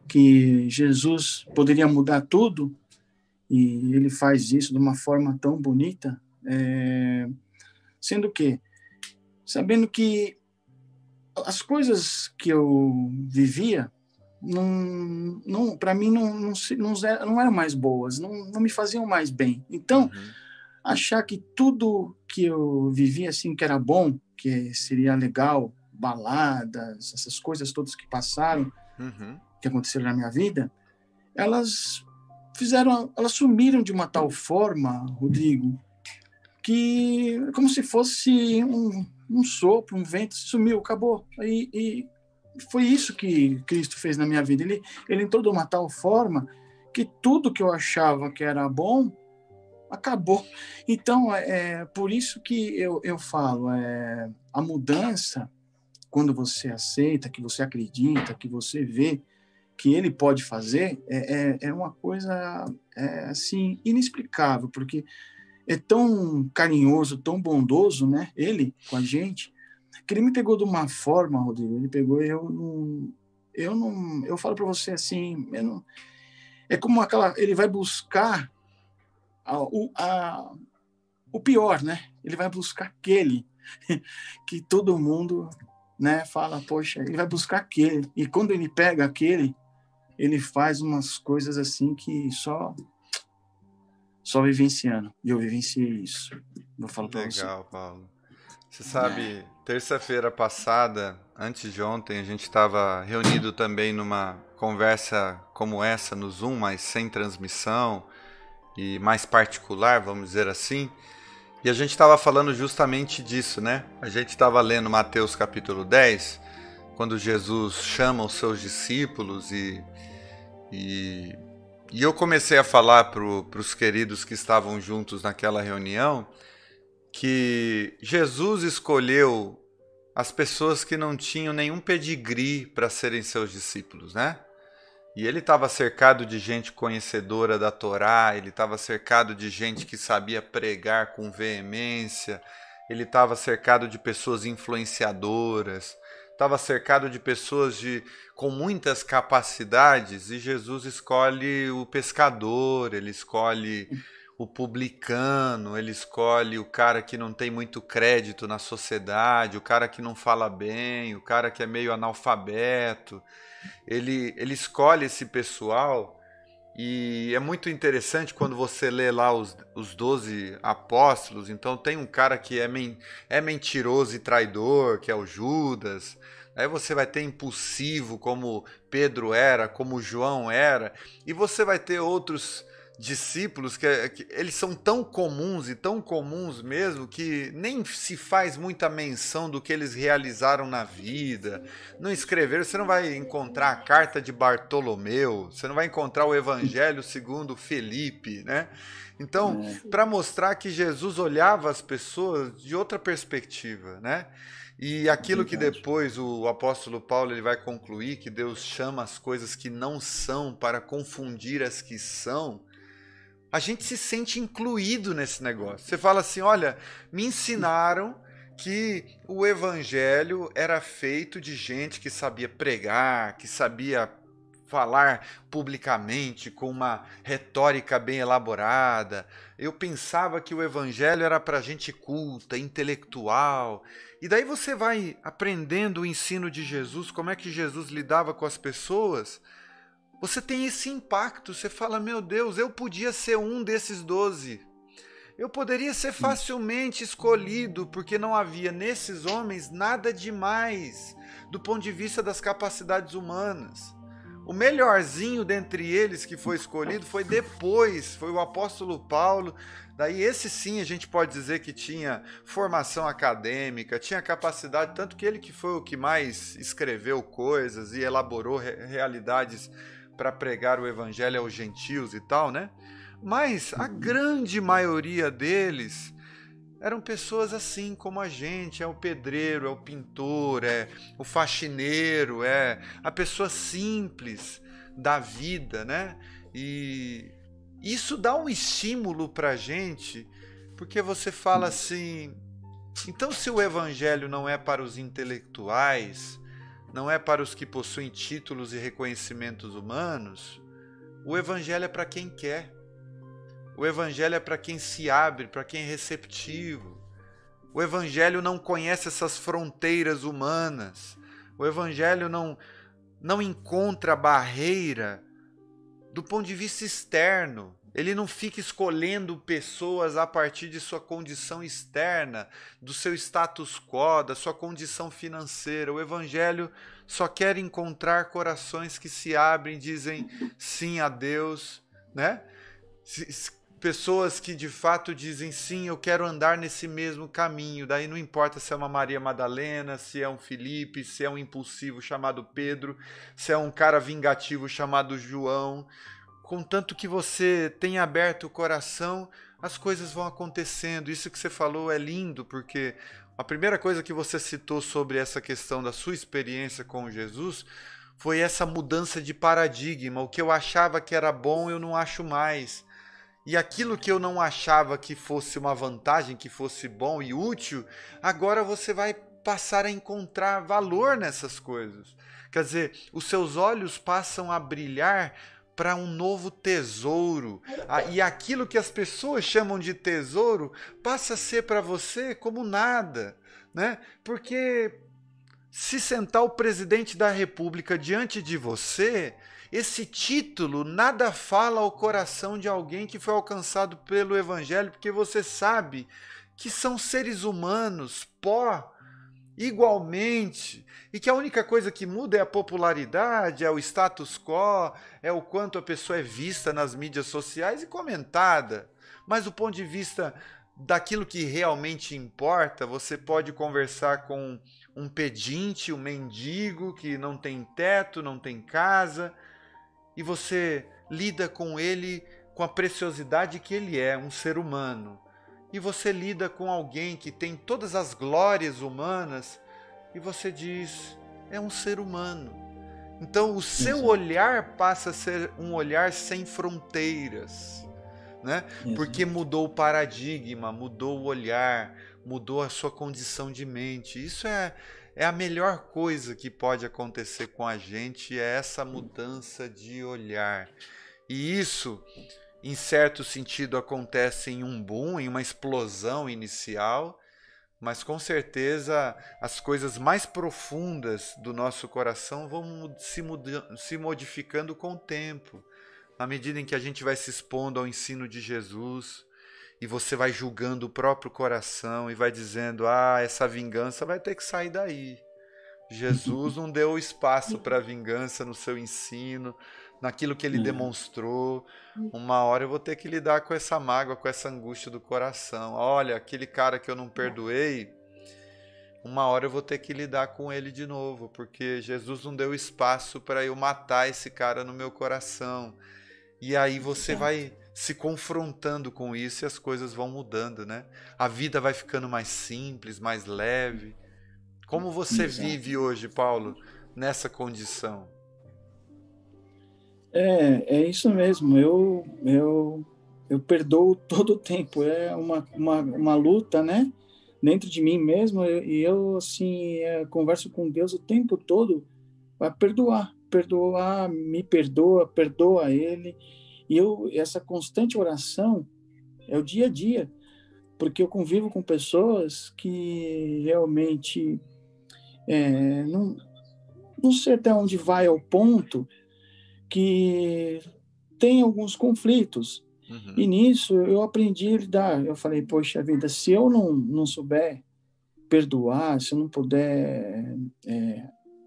que Jesus poderia mudar tudo, e ele faz isso de uma forma tão bonita, sendo que, sabendo que as coisas que eu vivia, para mim, não eram mais boas, não me faziam mais bem. Então, achar que tudo que eu vivia assim que era bom, que seria legal, baladas, essas coisas todas que passaram, que aconteceram na minha vida, elas sumiram de uma tal forma, Rodrigo, que como se fosse um sopro, um vento, sumiu, acabou. E foi isso que Cristo fez na minha vida. Ele entrou de uma tal forma que tudo que eu achava que era bom acabou. Então, por isso que eu falo, a mudança, quando você aceita, que você acredita, que você vê que ele pode fazer, é uma coisa assim, inexplicável, porque é tão carinhoso, tão bondoso, né? Ele com a gente, que ele me pegou de uma forma, Rodrigo, ele pegou, eu falo para você assim, é como ele vai buscar o pior, né? Ele vai buscar aquele que todo mundo né, fala, poxa, ele vai buscar aquele. E quando ele pega aquele, ele faz umas coisas assim que só vivenciando. E eu vivenciei isso. Vou falar para você. Legal, Paulo. Você sabe, terça-feira passada, antes de ontem, a gente estava reunido também numa conversa como essa no Zoom, mas sem transmissão e mais particular, vamos dizer assim. E a gente estava falando justamente disso, né? A gente estava lendo Mateus capítulo 10, quando Jesus chama os seus discípulos e eu comecei a falar para os queridos que estavam juntos naquela reunião que Jesus escolheu as pessoas que não tinham nenhum pedigree para serem seus discípulos, né? E ele estava cercado de gente conhecedora da Torá, ele estava cercado de gente que sabia pregar com veemência, ele estava cercado de pessoas influenciadoras, estava cercado de pessoas com muitas capacidades, e Jesus escolhe o pescador, ele escolhe o publicano, ele escolhe o cara que não tem muito crédito na sociedade, o cara que não fala bem, o cara que é meio analfabeto. Ele escolhe esse pessoal, e é muito interessante quando você lê lá os 12 apóstolos. Então tem um cara que é mentiroso e traidor, que é o Judas. Aí você vai ter impulsivo, como Pedro era, como João era, e você vai ter outros discípulos que eles são tão comuns e tão comuns mesmo que nem se faz muita menção do que eles realizaram na vida, não escreveram. Você não vai encontrar a carta de Bartolomeu, você não vai encontrar o Evangelho segundo Felipe, né? Então, para mostrar que Jesus olhava as pessoas de outra perspectiva, né? E aquilo que depois o apóstolo Paulo ele vai concluir, que Deus chama as coisas que não são para confundir as que são, a gente se sente incluído nesse negócio. Você fala assim, olha, me ensinaram que o evangelho era feito de gente que sabia pregar, que sabia falar publicamente com uma retórica bem elaborada. Eu pensava que o evangelho era para gente culta, intelectual. E daí você vai aprendendo o ensino de Jesus, como é que Jesus lidava com as pessoas. Você tem esse impacto, você fala, meu Deus, eu podia ser um desses 12. Eu poderia ser facilmente escolhido, porque não havia nesses homens nada demais do ponto de vista das capacidades humanas. O melhorzinho dentre eles que foi escolhido foi depois, foi o apóstolo Paulo. Daí esse sim a gente pode dizer que tinha formação acadêmica, tinha capacidade, tanto que ele que foi o que mais escreveu coisas e elaborou realidades para pregar o evangelho aos gentios e tal, né? Mas a grande maioria deles eram pessoas assim como a gente, é o pedreiro, é o pintor, é o faxineiro, é a pessoa simples da vida, né? E isso dá um estímulo para a gente, porque você fala assim, então se o evangelho não é para os intelectuais, não é para os que possuem títulos e reconhecimentos humanos, o evangelho é para quem quer. O evangelho é para quem se abre, para quem é receptivo. O evangelho não conhece essas fronteiras humanas. O evangelho não encontra barreira do ponto de vista externo. Ele não fica escolhendo pessoas a partir de sua condição externa, do seu status quo, da sua condição financeira. O evangelho só quer encontrar corações que se abrem e dizem sim a Deus, né? Pessoas que de fato dizem sim, eu quero andar nesse mesmo caminho. Daí não importa se é uma Maria Madalena, se é um Felipe, se é um impulsivo chamado Pedro, se é um cara vingativo chamado João. Contanto que você tenha aberto o coração, as coisas vão acontecendo. Isso que você falou é lindo, porque a primeira coisa que você citou sobre essa questão da sua experiência com Jesus foi essa mudança de paradigma. O que eu achava que era bom, eu não acho mais. E aquilo que eu não achava que fosse uma vantagem, que fosse bom e útil, agora você vai passar a encontrar valor nessas coisas. Quer dizer, os seus olhos passam a brilhar para um novo tesouro. E aquilo que as pessoas chamam de tesouro passa a ser para você como nada, né? Porque se sentar o presidente da República diante de você, esse título nada fala ao coração de alguém que foi alcançado pelo Evangelho, porque você sabe que são seres humanos, pó, igualmente, e que a única coisa que muda é a popularidade, é o status quo, é o quanto a pessoa é vista nas mídias sociais e comentada. Mas do ponto de vista daquilo que realmente importa, você pode conversar com um pedinte, um mendigo que não tem teto, não tem casa, e você lida com ele com a preciosidade que ele é, um ser humano. E você lida com alguém que tem todas as glórias humanas e você diz, é um ser humano. Então o seu olhar passa a ser um olhar sem fronteiras, né? Porque mudou o paradigma, mudou o olhar, mudou a sua condição de mente. Isso é a melhor coisa que pode acontecer com a gente, é essa mudança de olhar. E isso, em certo sentido, acontece em um boom, em uma explosão inicial, mas com certeza as coisas mais profundas do nosso coração vão se modificando com o tempo, na medida em que a gente vai se expondo ao ensino de Jesus, e você vai julgando o próprio coração e vai dizendo, essa vingança vai ter que sair daí. Jesus não deu espaço para vingança no seu ensino, naquilo que ele demonstrou. Uma hora eu vou ter que lidar com essa mágoa, com essa angústia do coração. Olha, aquele cara que eu não perdoei, uma hora eu vou ter que lidar com ele de novo, porque Jesus não deu espaço para eu matar esse cara no meu coração. E aí você vai se confrontando com isso e as coisas vão mudando, né? A vida vai ficando mais simples, mais leve. Como você vive hoje, Paulo, nessa condição? É isso mesmo. Eu perdoo todo o tempo. É uma luta, né? Dentro de mim mesmo. E eu assim, converso com Deus o tempo todo para perdoar, me perdoa Ele. E essa constante oração é o dia a dia, porque eu convivo com pessoas que realmente não sei até onde vai ao ponto que tem alguns conflitos. E nisso eu aprendi a lidar. Eu falei, poxa vida, se eu não souber perdoar, se eu não puder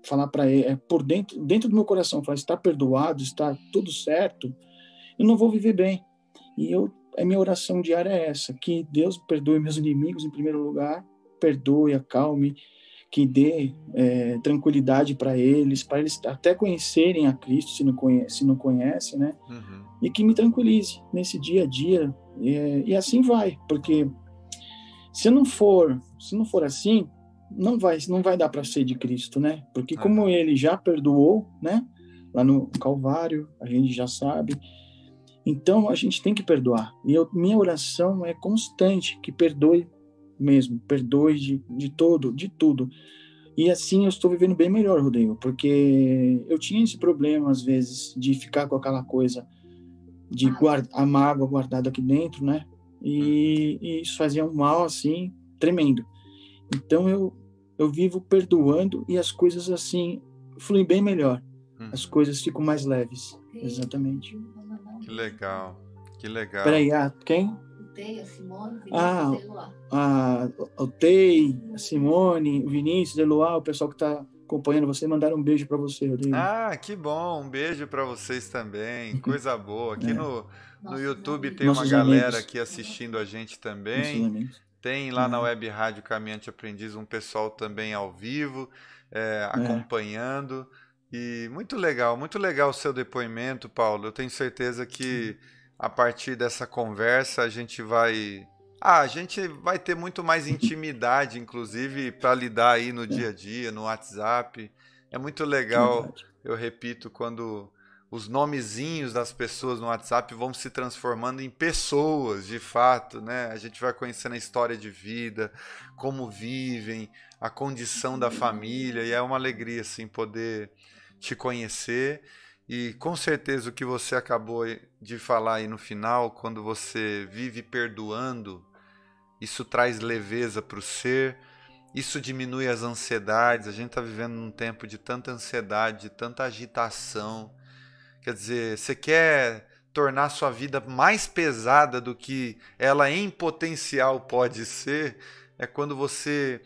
falar para ele, por dentro do meu coração, falar, está perdoado, está tudo certo, eu não vou viver bem. E a minha oração diária é essa, que Deus perdoe meus inimigos em primeiro lugar, perdoe, acalme, que dê tranquilidade para eles até conhecerem a Cristo, se não conhecem, né? E que me tranquilize nesse dia a dia, e assim vai, porque se não for assim, não vai dar para ser de Cristo, né? Porque como ele já perdoou, né? Lá no Calvário, a gente já sabe. Então a gente tem que perdoar. E minha oração é constante, que perdoe mesmo, perdoe de tudo. E assim eu estou vivendo bem melhor, Rodrigo, porque eu tinha esse problema às vezes de ficar com aquela coisa de a mágoa guardada aqui dentro, né? E isso fazia um mal assim tremendo. Então eu vivo perdoando e as coisas assim fluem bem melhor. As coisas ficam mais leves. Exatamente. Que legal, que legal. Peraí, quem? A Simone, o Tei, a Simone, o Vinícius, a Eloá, o pessoal que está acompanhando você, mandaram um beijo para você, Rodrigo. Que bom, um beijo para vocês também, coisa boa. Aqui no YouTube tem Nossos uma galera amigos. aqui assistindo a gente também. Tem lá na Web Rádio Caminhante Aprendiz um pessoal também ao vivo, acompanhando. E muito legal o seu depoimento, Paulo. Eu tenho certeza que a partir dessa conversa a gente vai ter muito mais intimidade, inclusive, para lidar aí no dia a dia, no WhatsApp. É muito legal, eu repito, quando os nomezinhos das pessoas no WhatsApp vão se transformando em pessoas, de fato, né? A gente vai conhecendo a história de vida, como vivem, a condição da família, e é uma alegria, assim, poder te conhecer. E com certeza o que você acabou de falar aí no final, quando você vive perdoando, isso traz leveza para o ser, Isso diminui as ansiedades. A gente está vivendo num tempo de tanta ansiedade, de tanta agitação. Quer dizer, você quer tornar sua vida mais pesada do que ela em potencial pode ser, é quando você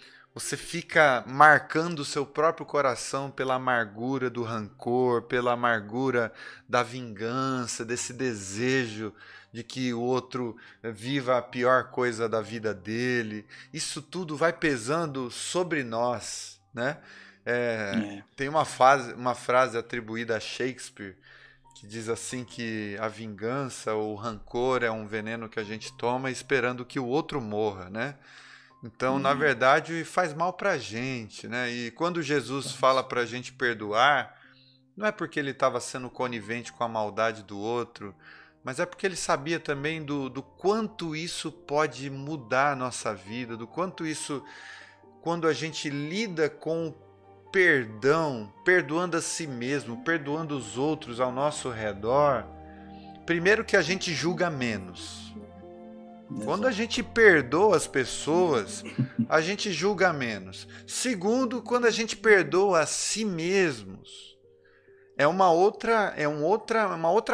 fica marcando o seu próprio coração pela amargura do rancor, pela amargura da vingança, desse desejo de que o outro viva a pior coisa da vida dele. Isso tudo vai pesando sobre nós, né? Tem uma frase atribuída a Shakespeare que diz assim que a vingança ou o rancor é um veneno que a gente toma esperando que o outro morra, né? Então, na verdade, faz mal pra gente, né? E quando Jesus fala pra gente perdoar, não é porque ele estava sendo conivente com a maldade do outro, mas é porque ele sabia também do quanto isso pode mudar a nossa vida, do quanto isso, quando a gente lida com o perdão, perdoando a si mesmo, perdoando os outros ao nosso redor, primeiro que a gente julga menos. Quando a gente perdoa as pessoas, a gente julga menos. Segundo, quando a gente perdoa a si mesmos, é uma outra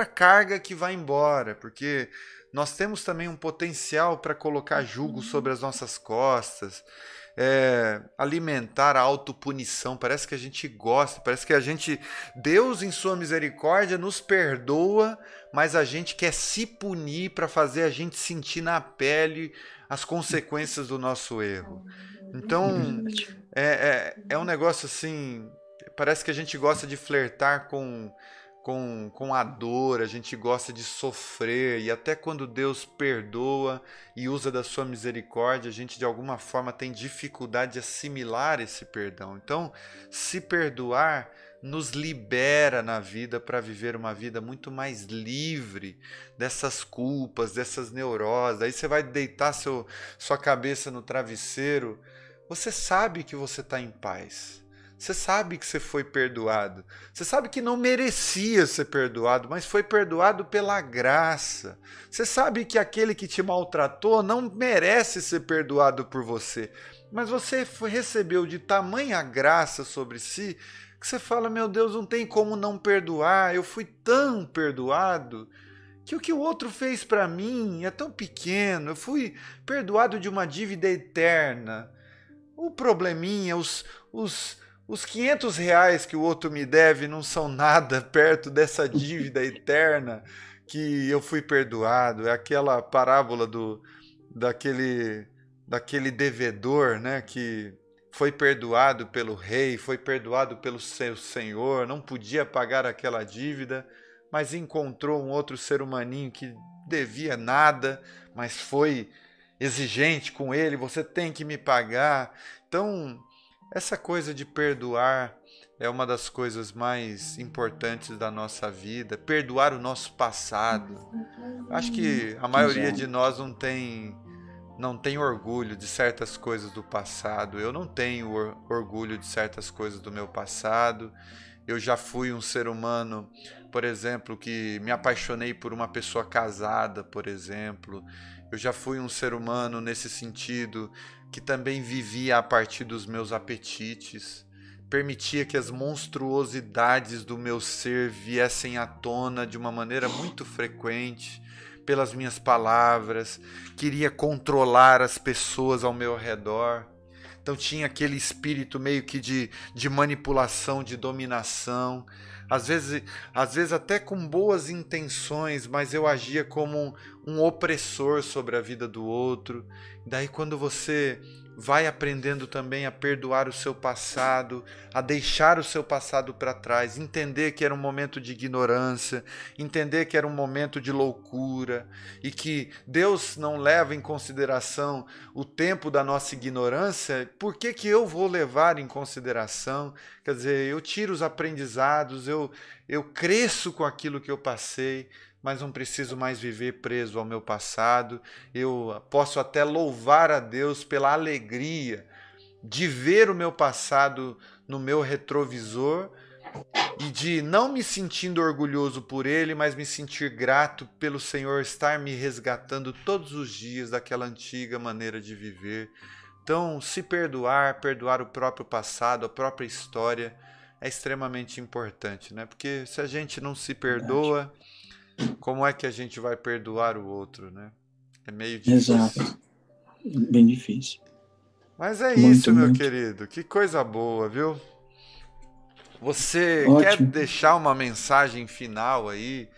carga que vai embora, porque nós temos também um potencial para colocar julgo sobre as nossas costas, alimentar a autopunição. Parece que a gente gosta, parece que Deus em sua misericórdia nos perdoa, mas a gente quer se punir para fazer a gente sentir na pele as consequências do nosso erro. Então, é um negócio assim, parece que a gente gosta de flertar com a dor, a gente gosta de sofrer, e até quando Deus perdoa e usa da sua misericórdia, a gente de alguma forma tem dificuldade de assimilar esse perdão. Então, se perdoar nos libera na vida para viver uma vida muito mais livre dessas culpas, dessas neuroses. Aí você vai deitar sua cabeça no travesseiro, você sabe que você está em paz. Você sabe que você foi perdoado. Você sabe que não merecia ser perdoado, mas foi perdoado pela graça. Você sabe que aquele que te maltratou não merece ser perdoado por você, mas você recebeu de tamanha graça sobre si que você fala, meu Deus, não tem como não perdoar. Eu fui tão perdoado que o que o outro fez para mim é tão pequeno. Eu fui perdoado de uma dívida eterna. O probleminha, os R$ 500 que o outro me deve não são nada perto dessa dívida eterna que eu fui perdoado. É aquela parábola daquele devedor, né, que foi perdoado pelo rei, foi perdoado pelo seu senhor, não podia pagar aquela dívida, mas encontrou um outro ser humaninho que devia nada, mas foi exigente com ele, você tem que me pagar. Então, essa coisa de perdoar é uma das coisas mais importantes da nossa vida. Perdoar o nosso passado. Acho que a maioria de nós não tem orgulho de certas coisas do passado. Eu não tenho orgulho de certas coisas do meu passado. Eu já fui um ser humano, por exemplo, que me apaixonei por uma pessoa casada, por exemplo. Eu já fui um ser humano nesse sentido que também vivia a partir dos meus apetites, permitia que as monstruosidades do meu ser viessem à tona de uma maneira muito frequente, pelas minhas palavras, queria controlar as pessoas ao meu redor. Então tinha aquele espírito meio que de manipulação, de dominação, às vezes até com boas intenções, mas eu agia como um opressor sobre a vida do outro. Daí quando você vai aprendendo também a perdoar o seu passado, a deixar o seu passado para trás, entender que era um momento de ignorância, entender que era um momento de loucura e que Deus não leva em consideração o tempo da nossa ignorância, por que eu vou levar em consideração? Quer dizer, eu tiro os aprendizados, eu cresço com aquilo que eu passei, mas não preciso mais viver preso ao meu passado. Eu posso até louvar a Deus pela alegria de ver o meu passado no meu retrovisor e de não me sentindo orgulhoso por ele, mas me sentir grato pelo Senhor estar me resgatando todos os dias daquela antiga maneira de viver, Então, se perdoar, perdoar o próprio passado, a própria história, é extremamente importante, né? Porque se a gente não se perdoa, como é que a gente vai perdoar o outro, né? É meio difícil. Exato. Bem difícil. Mas é Muito, isso, meu muito. querido. Que coisa boa, viu? Você quer Ótimo. deixar uma mensagem final aí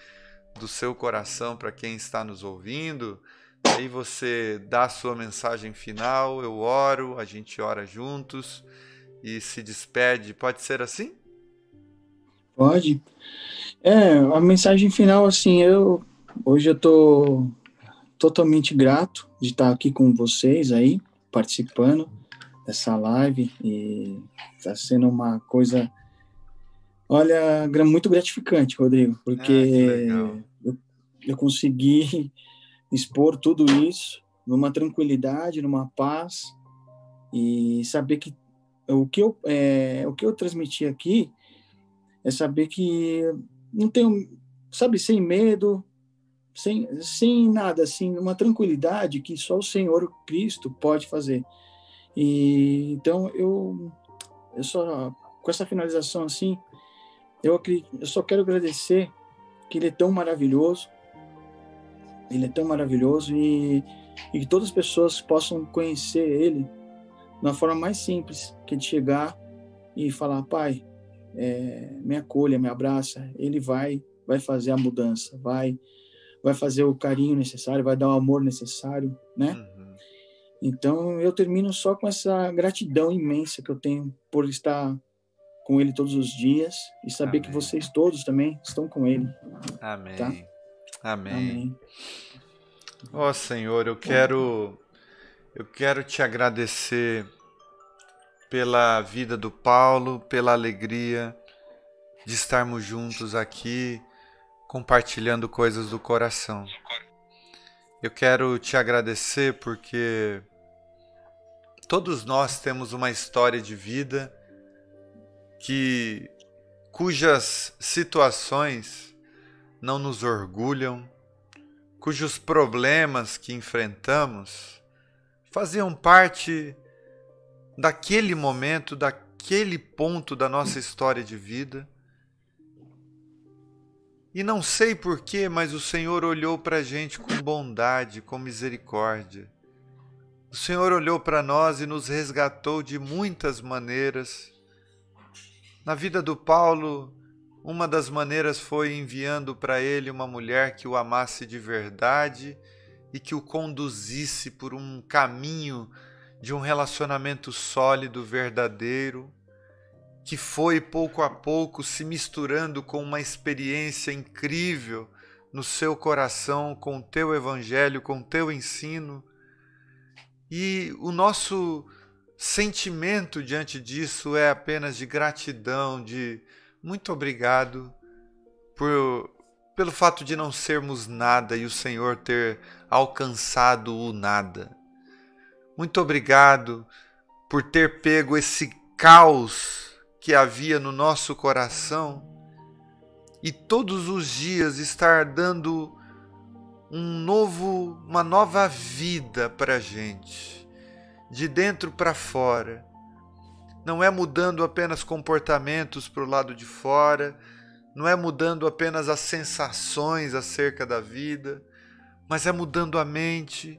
do seu coração para quem está nos ouvindo? Aí você dá a sua mensagem final, eu oro, a gente ora juntos e se despede. Pode ser assim? Pode. A mensagem final, assim, hoje eu tô totalmente grato de estar aqui com vocês aí, participando dessa live, e tá sendo uma coisa, olha, muito gratificante, Rodrigo, Ah, que legal. porque eu consegui expor tudo isso numa tranquilidade, numa paz, e saber que o que eu transmiti aqui é saber que não tenho, sabe, sem medo, sem nada, assim, uma tranquilidade que só o Senhor Cristo pode fazer. E então eu só, com essa finalização assim, eu só quero agradecer que Ele é tão maravilhoso, Ele é tão maravilhoso, e que todas as pessoas possam conhecer Ele de uma forma mais simples, que é de chegar e falar: Pai, me acolha, me abraça. Ele vai fazer a mudança, vai fazer o carinho necessário, vai dar o amor necessário, né? Uhum. Então, eu termino só com essa gratidão imensa que eu tenho por estar com Ele todos os dias e saber que Amém. vocês todos também estão com Ele. Amém. Tá? Amém. Amém. Ó Senhor, eu quero te agradecer pela vida do Paulo, pela alegria de estarmos juntos aqui, compartilhando coisas do coração. Eu quero te agradecer porque todos nós temos uma história de vida cujas situações não nos orgulham, cujos problemas que enfrentamos faziam parte daquele momento, daquele ponto da nossa história de vida. E não sei porquê, mas o Senhor olhou para a gente com bondade, com misericórdia. O Senhor olhou para nós e nos resgatou de muitas maneiras. Na vida do Paulo, uma das maneiras foi enviando para ele uma mulher que o amasse de verdade e que o conduzisse por um caminho de um relacionamento sólido, verdadeiro, que foi pouco a pouco se misturando com uma experiência incrível no seu coração, com o teu evangelho, com o teu ensino. E o nosso sentimento diante disso é apenas de gratidão, de muito obrigado pelo fato de não sermos nada e o Senhor ter alcançado o nada. Muito obrigado por ter pego esse caos que havia no nosso coração e todos os dias estar dando uma nova vida para a gente, de dentro para fora. Não é mudando apenas comportamentos para o lado de fora, não é mudando apenas as sensações acerca da vida, mas é mudando a mente,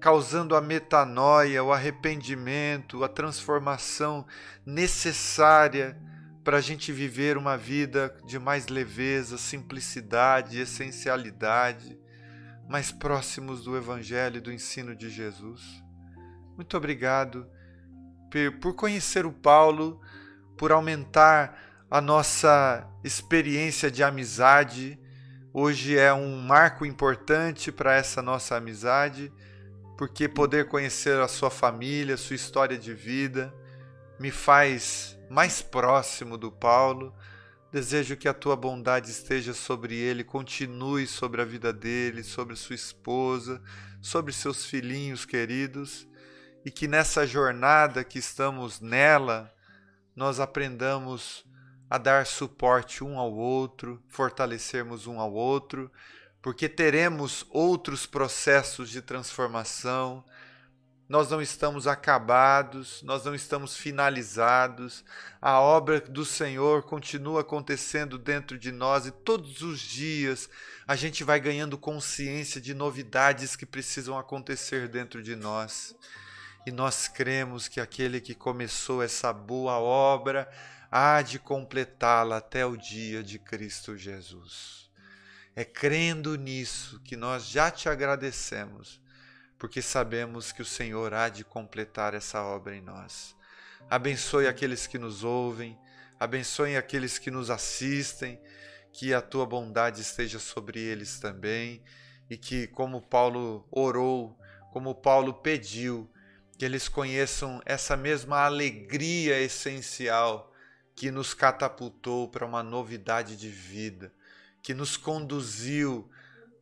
causando a metanoia, o arrependimento, a transformação necessária para a gente viver uma vida de mais leveza, simplicidade, essencialidade, mais próximos do Evangelho e do ensino de Jesus. Muito obrigado por conhecer o Paulo, por aumentar a nossa experiência de amizade. Hoje é um marco importante para essa nossa amizade, porque poder conhecer a sua família, a sua história de vida, me faz mais próximo do Paulo. Desejo que a tua bondade esteja sobre ele, continue sobre a vida dele, sobre sua esposa, sobre seus filhinhos queridos, e que nessa jornada que estamos nela, nós aprendamos a dar suporte um ao outro, fortalecermos um ao outro, porque teremos outros processos de transformação, nós não estamos acabados, nós não estamos finalizados. A obra do Senhor continua acontecendo dentro de nós e todos os dias a gente vai ganhando consciência de novidades que precisam acontecer dentro de nós. E nós cremos que aquele que começou essa boa obra há de completá-la até o dia de Cristo Jesus. É crendo nisso que nós já te agradecemos, porque sabemos que o Senhor há de completar essa obra em nós. Abençoe aqueles que nos ouvem, abençoe aqueles que nos assistem, que a tua bondade esteja sobre eles também, e que, como Paulo orou, como Paulo pediu, que eles conheçam essa mesma alegria essencial que nos catapultou para uma novidade de vida, que nos conduziu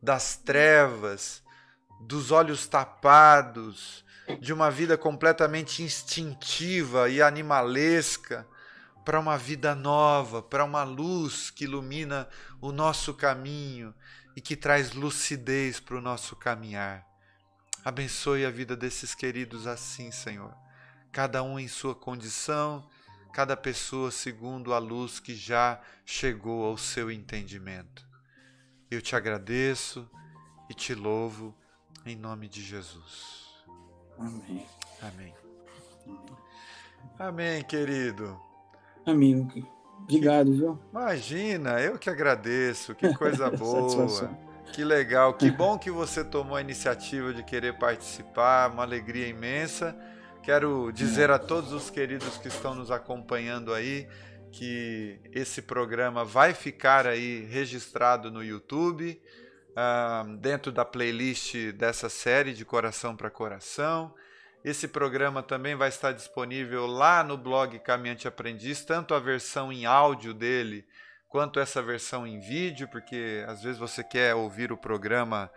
das trevas, dos olhos tapados, de uma vida completamente instintiva e animalesca, para uma vida nova, para uma luz que ilumina o nosso caminho e que traz lucidez para o nosso caminhar. Abençoe a vida desses queridos assim, Senhor. Cada um em sua condição, cada pessoa segundo a luz que já chegou ao seu entendimento. Eu te agradeço e te louvo em nome de Jesus. Amém. Amém. Amém, querido. Amém. Obrigado, viu? Imagina, eu que agradeço. Que coisa boa. Satisfação. Que legal. Que bom que você tomou a iniciativa de querer participar. Uma alegria imensa. Quero dizer a todos os queridos que estão nos acompanhando aí que esse programa vai ficar aí registrado no YouTube, dentro da playlist dessa série de Coração para Coração. Esse programa também vai estar disponível lá no blog Caminhante Aprendiz, tanto a versão em áudio dele, quanto essa versão em vídeo, porque às vezes você quer ouvir o programa,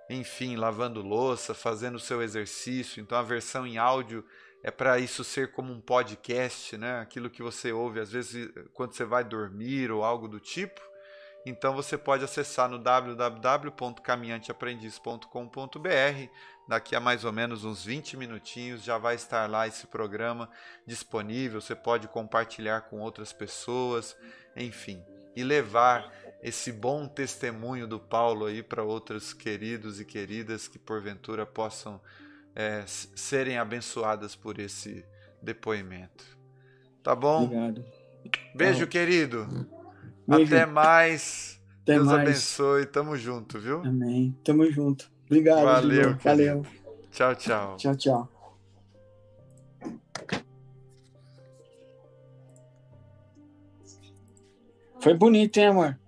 enfim, lavando louça, fazendo o seu exercício. Então a versão em áudio é para isso ser como um podcast, né? Aquilo que você ouve às vezes quando você vai dormir ou algo do tipo. Então você pode acessar no www.caminhanteaprendiz.com.br. Daqui a mais ou menos uns 20 minutinhos já vai estar lá esse programa disponível. Você pode compartilhar com outras pessoas, enfim, e levar esse bom testemunho do Paulo aí para outros queridos e queridas que porventura possam serem abençoadas por esse depoimento. Tá bom? Obrigado. Beijo, querido. Beijo. Até mais. Até Deus mais. abençoe. Tamo junto, viu? Amém. Tamo junto. Obrigado, Valeu, Gilô. Valeu. Tchau, tchau. Tchau, tchau. Foi bonito, hein, amor?